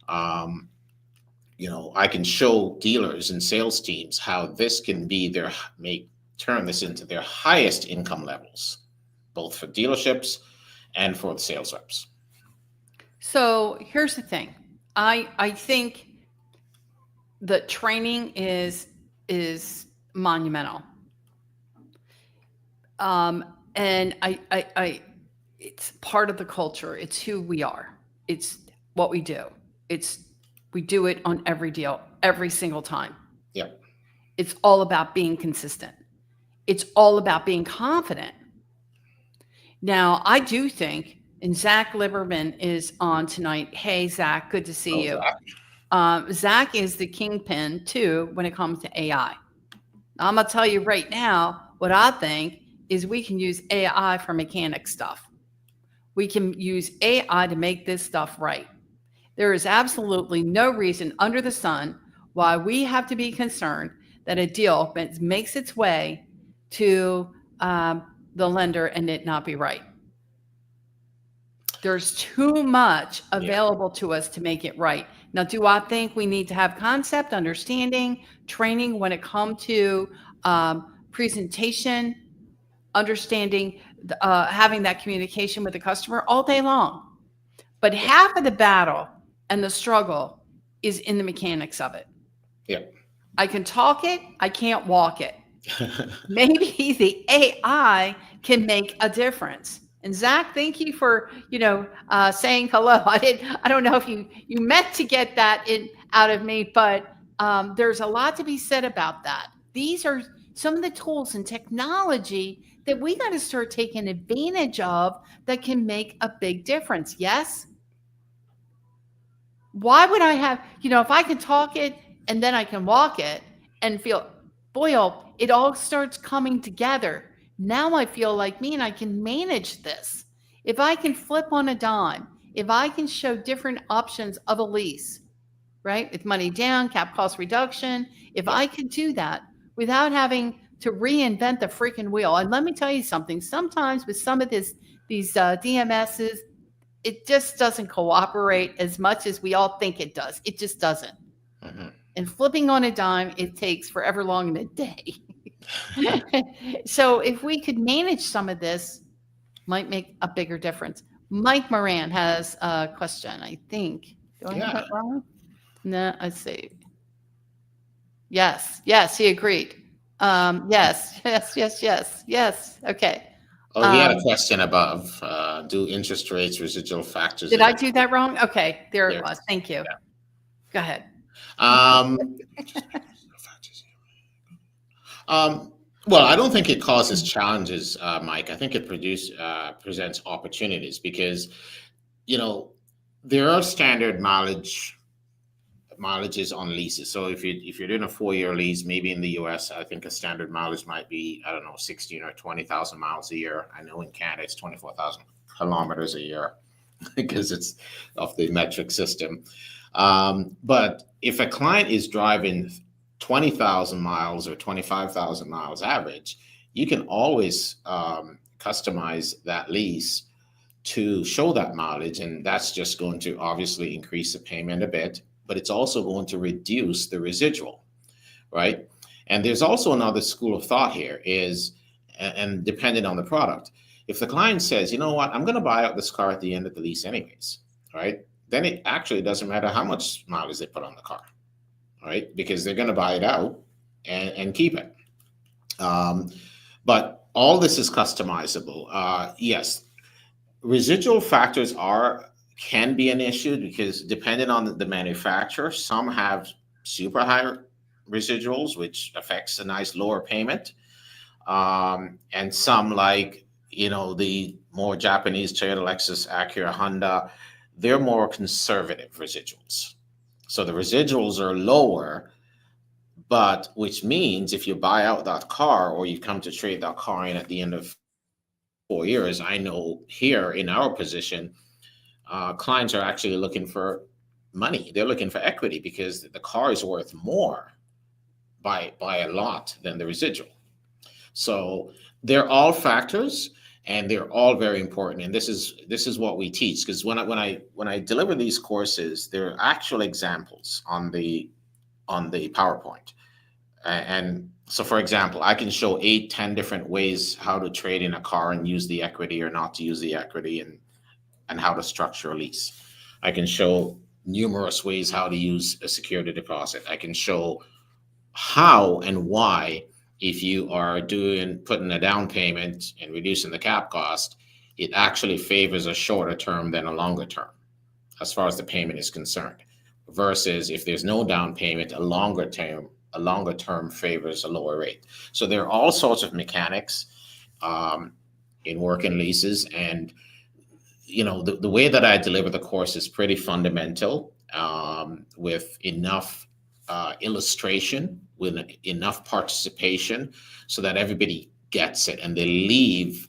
I can show dealers and sales teams how this can be turn this into their highest income levels, both for dealerships and for the sales reps. So here's the thing. I think the training is monumental. And it's part of the culture. It's who we are. It's what we do. We do it on every deal, every single time. Yeah. It's all about being consistent. It's all about being confident. Now, I do think, and Zach Lieberman is on tonight. Hey, Zach, good to see you. Zach is the kingpin too when it comes to AI. I'm gonna tell you right now what I think is we can use AI for mechanic stuff. We can use AI to make this stuff right. There is absolutely no reason under the sun why we have to be concerned that a deal makes its way to the lender and it not be right. There's too much available to us to make it right. Now, do I think we need to have concept, understanding, training when it comes to presentation, understanding, having that communication with the customer all day long? But half of the battle and the struggle is in the mechanics of it. Yeah. I can talk it, I can't walk it. Maybe the AI can make a difference. And Zach, thank you for saying hello. I don't know if you meant to get that out of me, but there's a lot to be said about that. These are some of the tools and technology that we got to start taking advantage of that can make a big difference. Yes. Why would I have, if I can talk it and then I can walk it and feel, boy, it all starts coming together. Now I feel like me and I can manage this. If I can flip on a dime, if I can show different options of a lease, right? With money down, cap cost reduction. If Yeah. I could do that without having to reinvent the freaking wheel, and let me tell you something, sometimes with some of these DMSs, it just doesn't cooperate as much as we all think it does. It just doesn't. Mhm. And flipping on a dime, it takes forever long in a day. So if we could manage some of this, might make a bigger difference. Mike Moran has a question, I think. Do I have Yeah. that wrong? No, I see. Yes, he agreed. Yes. Okay. Oh, he had a Um, question above. Do interest rates, residual factors did I affect? do that wrong? Okay, there it There. was. Thank you. Go ahead. Um, um, well, I don't think it causes challenges, Mike. I think it presents opportunities because, you know, there are standard mileages on leases. So if you're doing a 4-year lease, maybe in the US, I think a standard mileage might be, I don't know, 16 or 20,000 miles a year. I know in Canada it's 24,000 kilometers a year because it's of the metric system. But if a client is driving 20,000 miles or 25,000 miles average, you can always customize that lease to show that mileage. And that's just going to obviously increase the payment a bit, but it's also going to reduce the residual, right? And there's also another school of thought here is, and depending on the product, if the client says, you know what, I'm going to buy out this car at the end of the lease anyways, right? Then it actually doesn't matter how much mileage they put on the car, right? Because they're going to buy it out and keep it. But all this is customizable. Yes, residual factors can be an issue because depending on the manufacturer, some have super high residuals, which affects a nice lower payment. And some like, the more Japanese Toyota, Lexus, Acura, Honda, they're more conservative residuals. So the residuals are lower, but which means if you buy out that car or you come to trade that car in at the end of 4 years, I know here in our position, clients are actually looking for money. They're looking for equity because the car is worth more by a lot than the residual. So they're all factors, and they're all very important. And this is what we teach, because when I deliver these courses, there are actual examples on the PowerPoint. And so, for example, I can show 8, 10 different ways how to trade in a car and use the equity or not to use the equity, and how to structure a lease. I can show numerous ways how to use a security deposit. I can show how and why, if you are putting a down payment and reducing the cap cost, it actually favors a shorter term than a longer term as far as the payment is concerned. Versus if there's no down payment, a longer term favors a lower rate. So there are all sorts of mechanics in working leases, and the way that I deliver the course is pretty fundamental, with enough illustration, with enough participation, so that everybody gets it and they leave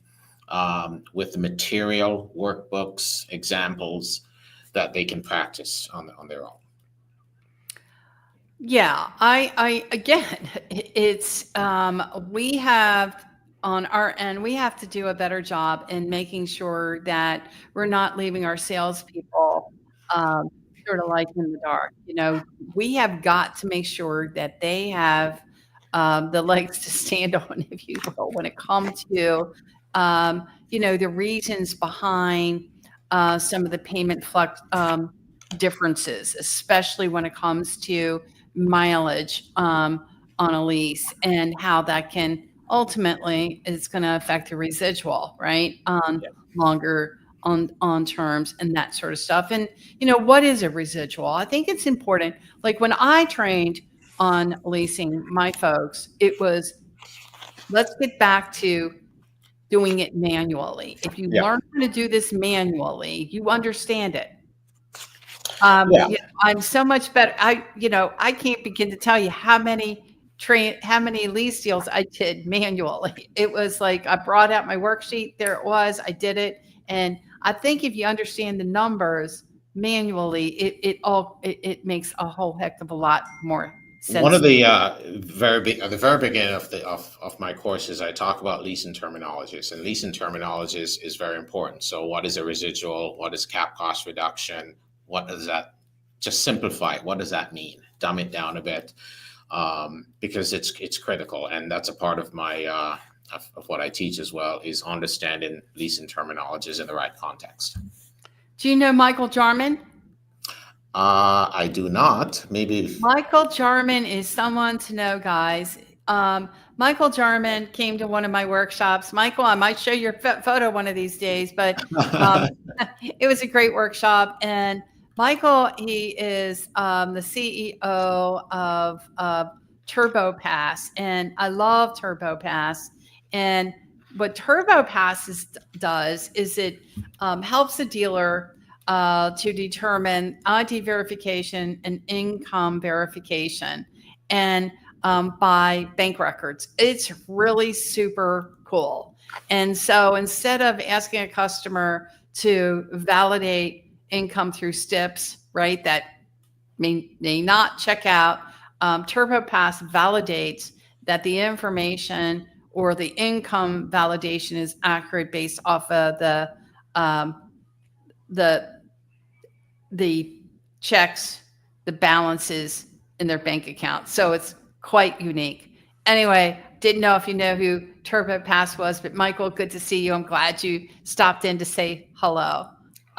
with the material, workbooks, examples that they can practice on their own. Yeah, I again, it's we have on our end, we have to do a better job in making sure that we're not leaving our salespeople um, sort of like in the dark. We have got to make sure that they have the legs to stand on, if you will, when it comes to the reasons behind some of the payment flux differences, especially when it comes to mileage on a lease, and how that can ultimately it's going to affect the residual, right? On longer on terms and that sort of stuff. And what is a residual? I think it's important. Like when I trained on leasing my folks, it was, let's get back to doing it manually. If you Yeah. learn how to do this manually, you understand it. Yeah. I'm so much better. I can't begin to tell you how many lease deals I did manually. It was like I brought out my worksheet. There it was. I did it. And I think if you understand the numbers, manually, it makes a whole heck of a lot more One sense. of the at the very beginning of my courses, I talk about leasing terminologies, and leasing terminologies is very important. So, what is a residual? What is cap cost reduction? What does that? Just simplify it. What does that mean? Dumb it down a bit, because it's critical, and that's a part of my of what I teach as well, is understanding leasing terminologies in the right context. Do you know Michael Jarman? I do not. Maybe. Michael Jarman is someone to know, guys. Michael Jarman came to one of my workshops. Michael, I might show your photo one of these days, but it was a great workshop. And Michael, he is the CEO of TurboPass, and I love TurboPass. And what TurboPass does is it helps the dealer to determine ID verification and income verification, and by bank records. It's really super cool. And so instead of asking a customer to validate income through STIPs, right, that may not check out, TurboPass validates that the information or the income validation is accurate based off of the checks, the balances in their bank account. So it's quite unique. Anyway, didn't know if you know who TurboPass was, but Michael, good to see you. I'm glad you stopped in to say hello.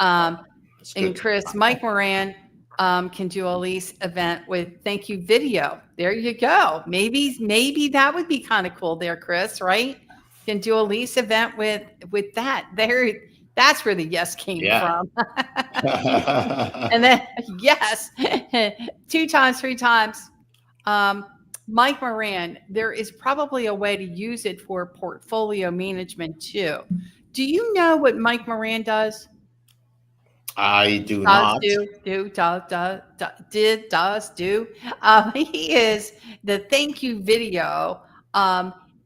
And Chris, Mike Moran can do a lease event with thank you video. There you go. Maybe that would be kind of cool there, Chris, right? Can do a lease event with that. There, that's where the yes came from. And then yes, 2 times, 3 times. Mike Moran, there is probably a way to use it for portfolio management too. Do you know what Mike Moran does? I do not. He is the thank you video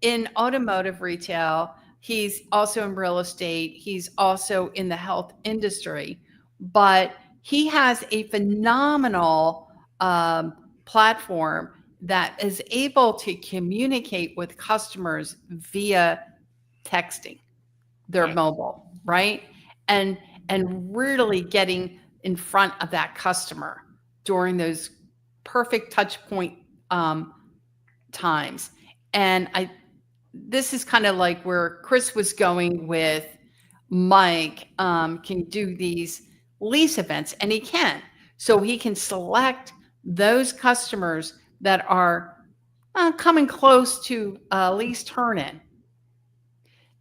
in automotive retail. He's also in real estate. He's also in the health industry, but he has a phenomenal platform that is able to communicate with customers via texting, their mobile, right? And really getting in front of that customer during those perfect touch point times. And this is kind of like where Chris was going with Mike, can do these lease events, and he can. So he can select those customers that are coming close to lease turn-in,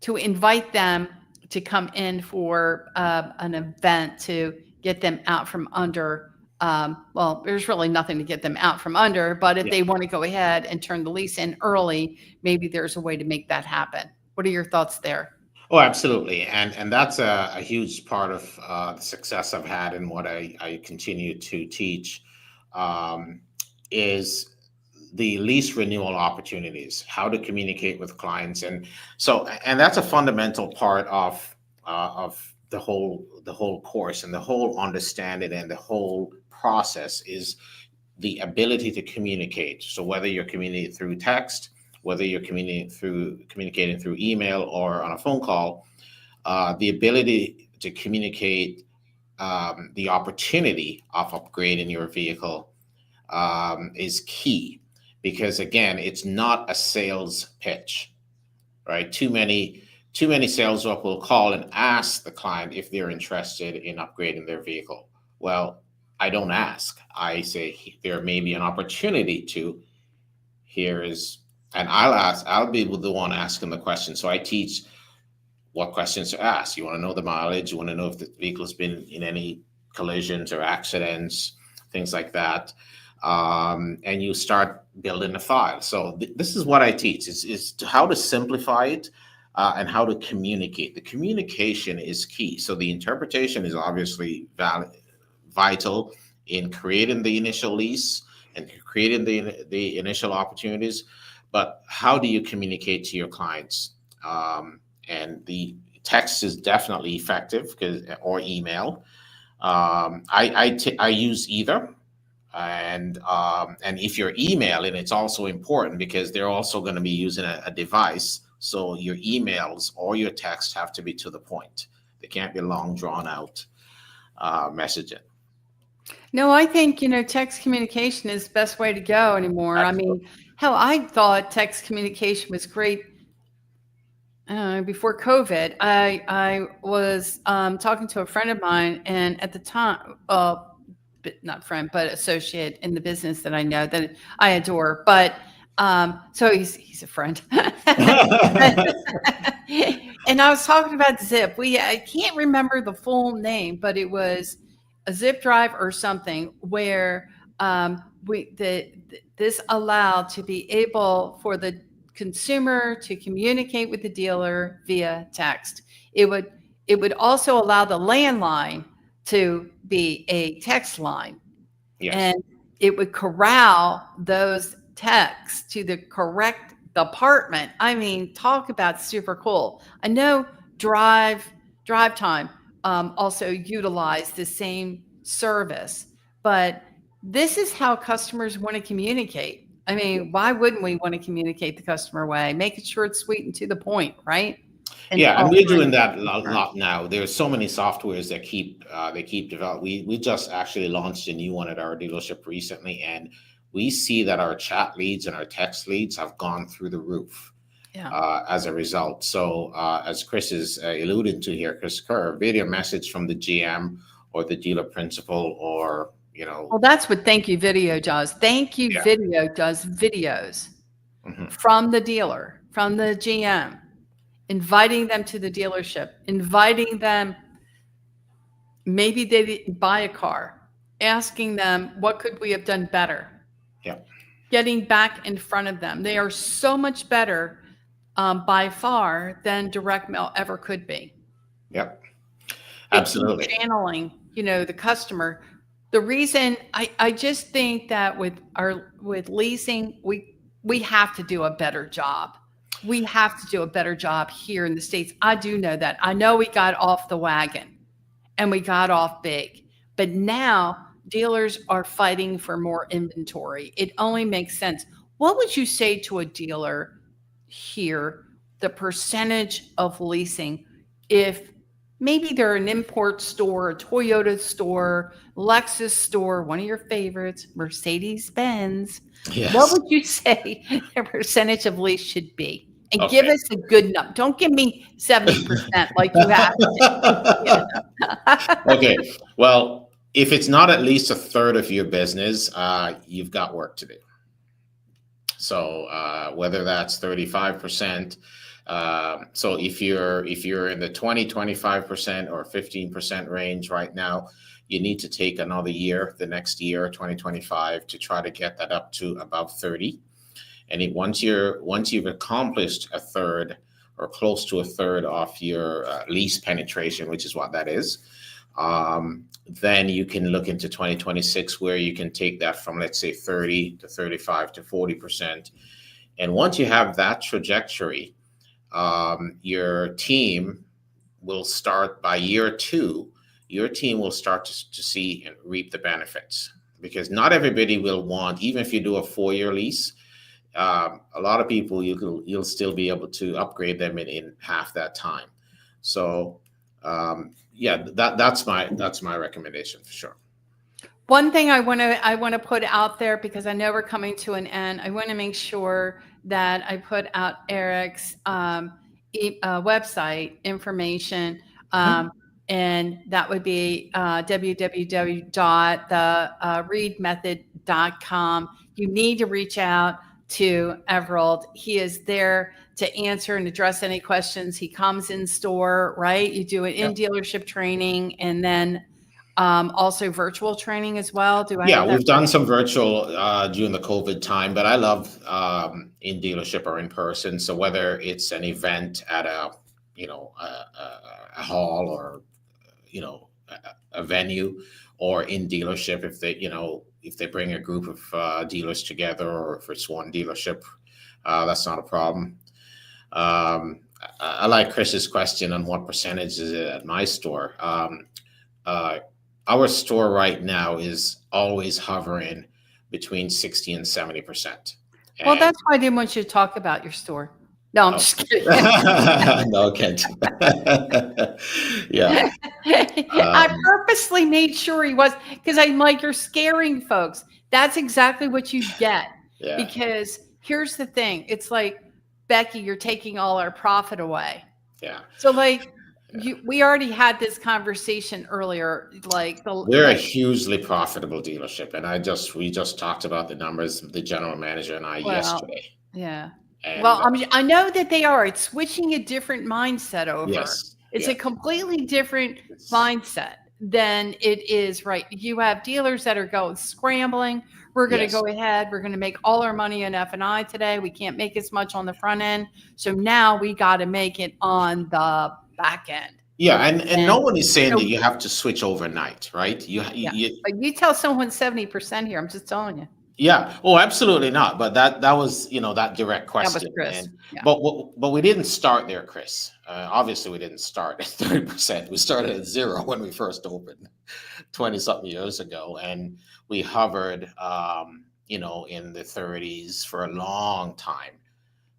to invite them to come in for an event to get them out from under. Well, there's really nothing to get them out from under, but if they want to go ahead and turn the lease in early, maybe there's a way to make that happen. What are your thoughts there? Oh, absolutely. And that's a huge part of the success I've had and what I continue to teach, is the lease renewal opportunities, how to communicate with clients. And that's a fundamental part of the whole course, and the whole understanding and the whole process is the ability to communicate. So whether you're communicating through text, whether you're communicating through email or on a phone call, the ability to communicate the opportunity of upgrading your vehicle is key, because again, it's not a sales pitch, right? Too many sales rep will call and ask the client if they're interested in upgrading their vehicle. Well, I don't ask. I say there may be an opportunity to. And I'll be the one asking the question. So I teach what questions to ask. You want to know the mileage. You want to know if the vehicle has been in any collisions or accidents, things like that. And you start building a file. So this is what I teach, is how to simplify it and how to communicate. The communication is key. So the interpretation is obviously vital in creating the initial lease and creating the initial opportunities. But how do you communicate to your clients? And the text is definitely effective, or email. I use either. And if you're emailing, it's also important because they're also going to be using a device. So your emails or your text have to be to the point. They can't be long, drawn out messaging. No, I think, text communication is the best way to go anymore. I Absolutely. mean, hell, I thought text communication was great before COVID. I was talking to a friend of mine, and at the time, not friend, but associate in the business that I know that I adore. But so he's a friend. And I was talking about Zip. I can't remember the full name, but it was a zip drive or something where this allowed to be able for the consumer to communicate with the dealer via text. It would also allow the landline to be a text line. Yes. And it would corral those texts to the correct department. I mean, talk about super cool. I know Drive Time also utilized the same service, but this is how customers want to communicate. I mean, why wouldn't we want to communicate the customer way? Make it short, sweet, and to the point, right? Yeah, and we're doing that a lot now. There's so many softwares that keep developing. We just actually launched a new one at our dealership recently, and we see that our chat leads and our text leads have gone through the roof. Yeah. As a result. So as Chris is alluding to here, Chris Kerr, video message from the GM or the dealer principal, or Well, that's what Thank You Video does. Thank You Yeah. Video does videos from the dealer, from the GM, inviting them to the dealership, inviting them. Maybe they didn't buy a car, asking them, what could we have done better? Yeah. Getting back in front of them. They are so much better by far than direct mail ever could be. Yep. Absolutely. Channeling, the customer. The reason I just think that with leasing, we have to do a better job. We have to do a better job here in the States. I do know that. I know we got off the wagon and we got off big, but now dealers are fighting for more inventory. It only makes sense. What would you say to a dealer here, the percentage of leasing, if maybe they're an import store, a Toyota store, Lexus store, one of your favorites, Mercedes-Benz. Yes. What would you say their percentage of lease should be? And give us a good number. Don't give me 70% like you have. Okay. Well, if it's not at least a third of your business, you've got work to do. So whether that's 35%, so if you're in the 20, 25% or 15% range right now, you need to take another year, the next year, 2025, to try to get that up to above 30. And once you've accomplished a third or close to a third of your lease penetration, which is what that is, then you can look into 2026 where you can take that from, let's say, 30 to 35 to 40%. And once you have that trajectory, your team will start by year 2. Your team will start to see and reap the benefits, because not everybody will want, even if you do a 4-year lease, a lot of people you'll still be able to upgrade them in half that time. So that's my recommendation for sure. One thing I want to put out there, because I know we're coming to an end, I want to make sure that I put out Eric's website information, and that would be www.thereidmethod.com. You need to reach out to Everold. He is there to answer and address any questions. He comes in store, right? You do an in-dealership training, and then also virtual training as well. We've done some virtual during the COVID time, but I love in dealership or in person. So whether it's an event at a hall, or a venue, or in dealership, if they bring a group of dealers together, or if it's one dealership, that's not a problem. I like Chris's question on what percentage is it at my store. our store right now is always hovering between 60 and 70%. Well, And that's why I didn't want you to talk about your store. No, I'm oh, just kidding. no, Kent. Yeah. I Um, purposely made sure he was, because I'm like, you're scaring folks. That's exactly what you get. yeah. Because here's the thing, it's like, Becky, you're taking all our profit away. Yeah. So like Yeah. we already had this conversation earlier, like We're a hugely profitable dealership. And we just talked about the numbers, the general manager and I well, yesterday. yeah. Well, And I know that they are. It's switching a different mindset over. yes, It's a yes. completely different It's, mindset than it is right. You have dealers that are going scrambling. We're going to yes. go ahead. We're going to make all our money in F&I today. We can't make as much on the front end. So now we got to make it on the back end. Yeah, and no And one is saying that so, you have to switch overnight, right? yeah. But you tell someone 70% here, I'm just telling you. yeah. Oh, absolutely not. But that was that direct That was question, Chris. and Yeah. but we didn't start there, Chris. Obviously, we didn't start at 30%. We started at zero when we first opened 20 something years ago, and we hovered, in the 30s for a long time.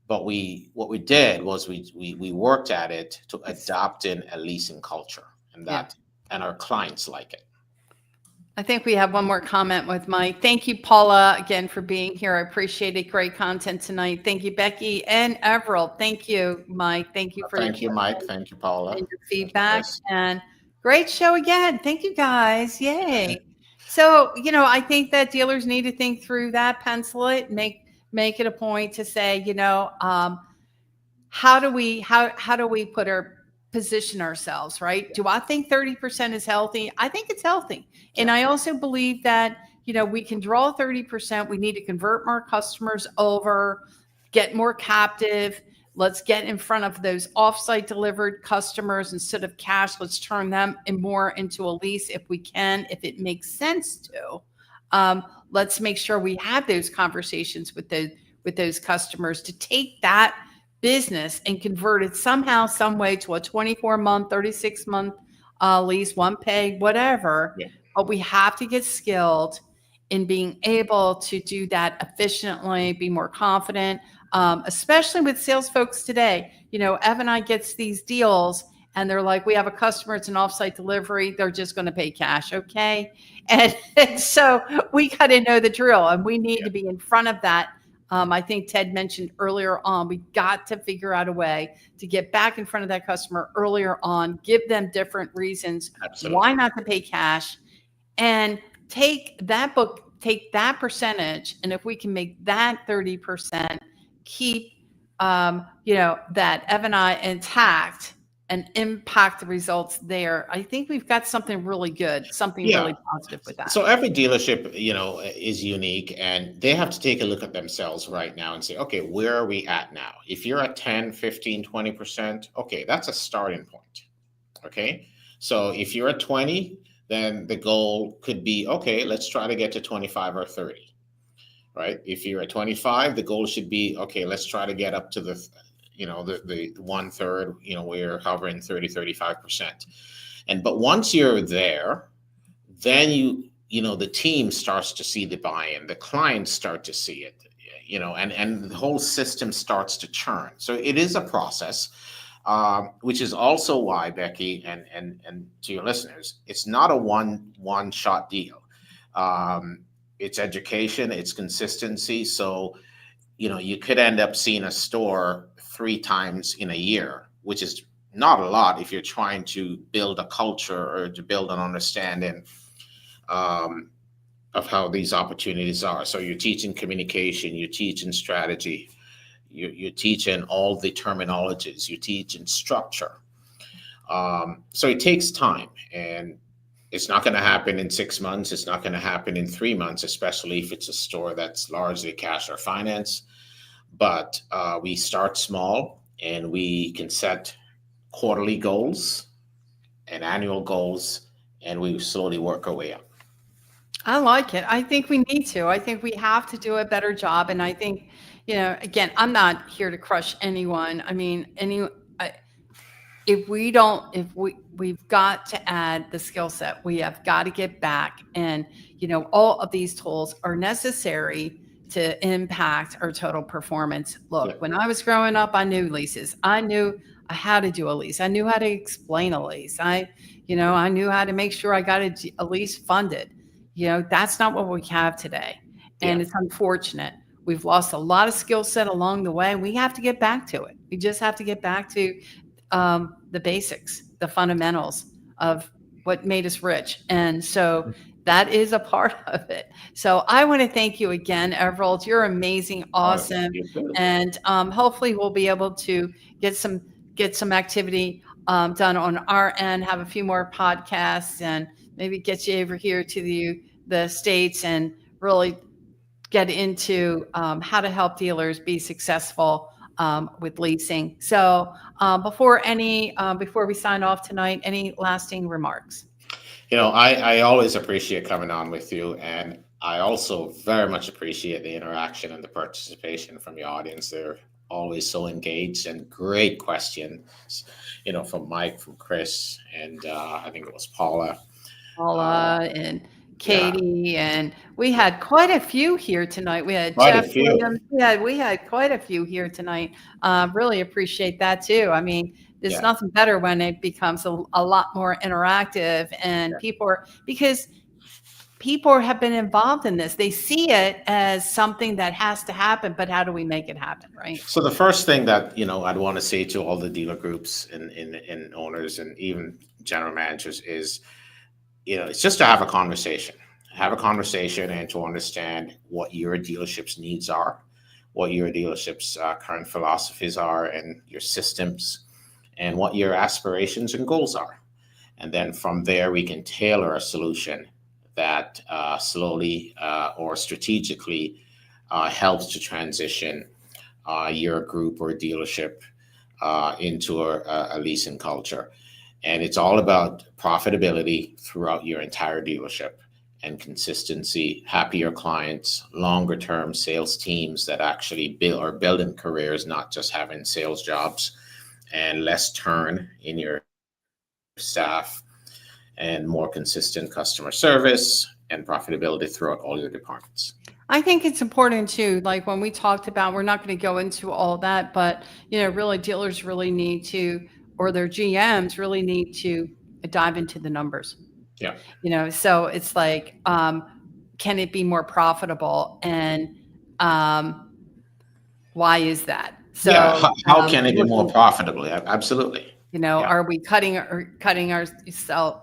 But what we did was we worked at it to adopting a leasing culture, and Yeah. our clients like it. I think we have one more comment with Mike. Thank you, Paula, again for being here. I appreciate it. Great content tonight. Thank you, Becky and Everold. Thank you, Mike. Thank you for your Thank you, Mike. Thank you, Paula. and your Thank you, feedback. Chris. And great show again. Thank you, guys. Yay. So, I think that dealers need to think through that, pencil it, make it a point to say, how do we put our position ourselves, right? Do I think 30% is healthy? I think it's healthy. And I also believe that, we can draw 30%. We need to convert more customers over, get more captive. Let's get in front of those offsite delivered customers instead of cash. Let's turn them more into a lease if we can, if it makes sense to. Let's make sure we have those conversations with those customers to take that business and convert it somehow, some way to a 24-month, 36-month lease, one pay, whatever. Yeah. But we have to get skilled in being able to do that efficiently, be more confident, especially with sales folks today. Ev and I gets these deals and they're like, we have a customer, it's an offsite delivery. They're just going to pay cash. Okay. And so we got to know the drill and we need to be in front of that. I think Ted mentioned earlier on, we got to figure out a way to get back in front of that customer earlier on, give them different reasons Absolutely. why not to pay cash, and take that percentage. And if we can make that 30%, keep, that F&I intact and impact the results there, I think we've got something really good, something really positive with that. So every dealership, is unique, and they have to take a look at themselves right now and say, okay, where are we at now? If you're at 10, 15, 20%, okay, that's a starting point. Okay. So if you're at 20, then the goal could be, okay, let's try to get to 25 or 30, right? If you're at 25, the goal should be, okay, let's try to get up to the 1/3, we're hovering 30, 35%. But once you're there, then the team starts to see the buy-in, the clients start to see it, and the whole system starts to churn. So it is a process, which is also why, Becky, and to your listeners, it's not a one-shot deal. It's education, it's consistency. So, you could end up seeing a store 3 times in a year, which is not a lot if you're trying to build a culture or to build an understanding of how these opportunities are. So you're teaching communication, you're teaching strategy, you're teaching all the terminologies, you're teaching structure. So it takes time, and it's not going to happen in 6 months. It's not going to happen in 3 months, especially if it's a store that's largely cash or finance. But we start small, and we can set quarterly goals and annual goals, and we slowly work our way up. I like it. I think we need to. I think we have to do a better job. And I think, again, I'm not here to crush anyone. I mean, if we don't, if we've got to add the skill set, we have got to get back. And, all of these tools are necessary to impact our total performance. Look, Yeah. when I was growing up, I knew leases. I knew how to do a lease. I knew how to explain a lease. I knew how to make sure I got a lease funded. That's not what we have today. And Yeah. it's unfortunate. We've lost a lot of skill set along the way. We have to get back to it. We just have to get back to the basics, the fundamentals of what made us rich. And so that is a part of it. So I want to thank you again, Everold. You're amazing, awesome. You too. And hopefully we'll be able to get some activity done on our end, have a few more podcasts, and maybe get you over here to the States and really get into how to help dealers be successful with leasing. So before we sign off tonight, any lasting remarks? I always appreciate coming on with you, and I also very much appreciate the interaction and the participation from your audience. They're always so engaged, and great questions, from Mike, from Chris, and I think it was Paula. And Katie, and we had quite a few here tonight. We had Quite Jeff a few. Williams. We had quite a few here tonight. Really appreciate that too. I mean, there's Yeah. nothing better when it becomes a lot more interactive, and because people have been involved in this. They see it as something that has to happen, but how do we make it happen, right? So the first thing that I'd want to say to all the dealer groups and owners and even general managers is, it's just to have a conversation. Have a conversation and to understand what your dealership's needs are, what your dealership's current philosophies are, and your systems, and what your aspirations and goals are. And then from there, we can tailor a solution that slowly or strategically helps to transition your group or dealership into a leasing culture. And it's all about profitability throughout your entire dealership and consistency, happier clients, longer term sales teams that actually are building careers, not just having sales jobs, and less turn in your staff, and more consistent customer service and profitability throughout all your departments. I think it's important too, like when we talked about, we're not going to go into all that, but really dealers really need to, or their GMs really need to dive into the numbers. Yeah. So it's like, can it be more profitable, and why is that? So how can it be more profitable? Absolutely. Are we cutting ourselves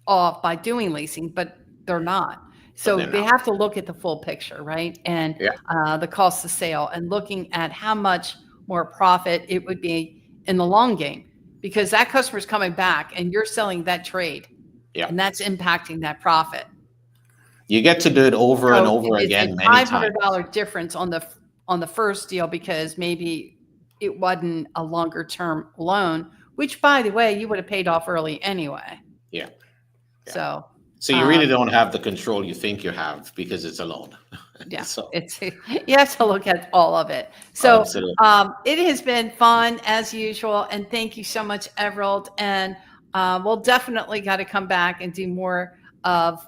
off by doing leasing? But they're not. So they have to look at the full picture, right? And the cost of sale, and looking at how much more profit it would be in the long game, because that customer's coming back and you're selling that trade, and that's impacting that profit. You get to do it over and over again. It's a $500 difference on the first deal, because maybe it wasn't a longer term loan, which, by the way, you would have paid off early anyway. Yeah. So you really don't have the control you think you have, because it's a loan. Yeah. So you have to look at all of it. So it has been fun as usual. And thank you so much, Everold. And we'll definitely got to come back and do more of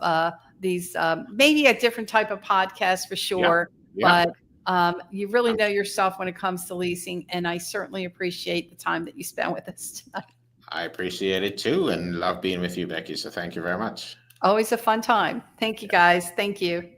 these, maybe a different type of podcast for sure. Yeah. But you really know yourself when it comes to leasing. And I certainly appreciate the time that you spent with us tonight. I appreciate it too, and love being with you, Becky. So thank you very much. Always a fun time. Thank you, guys. Thank you.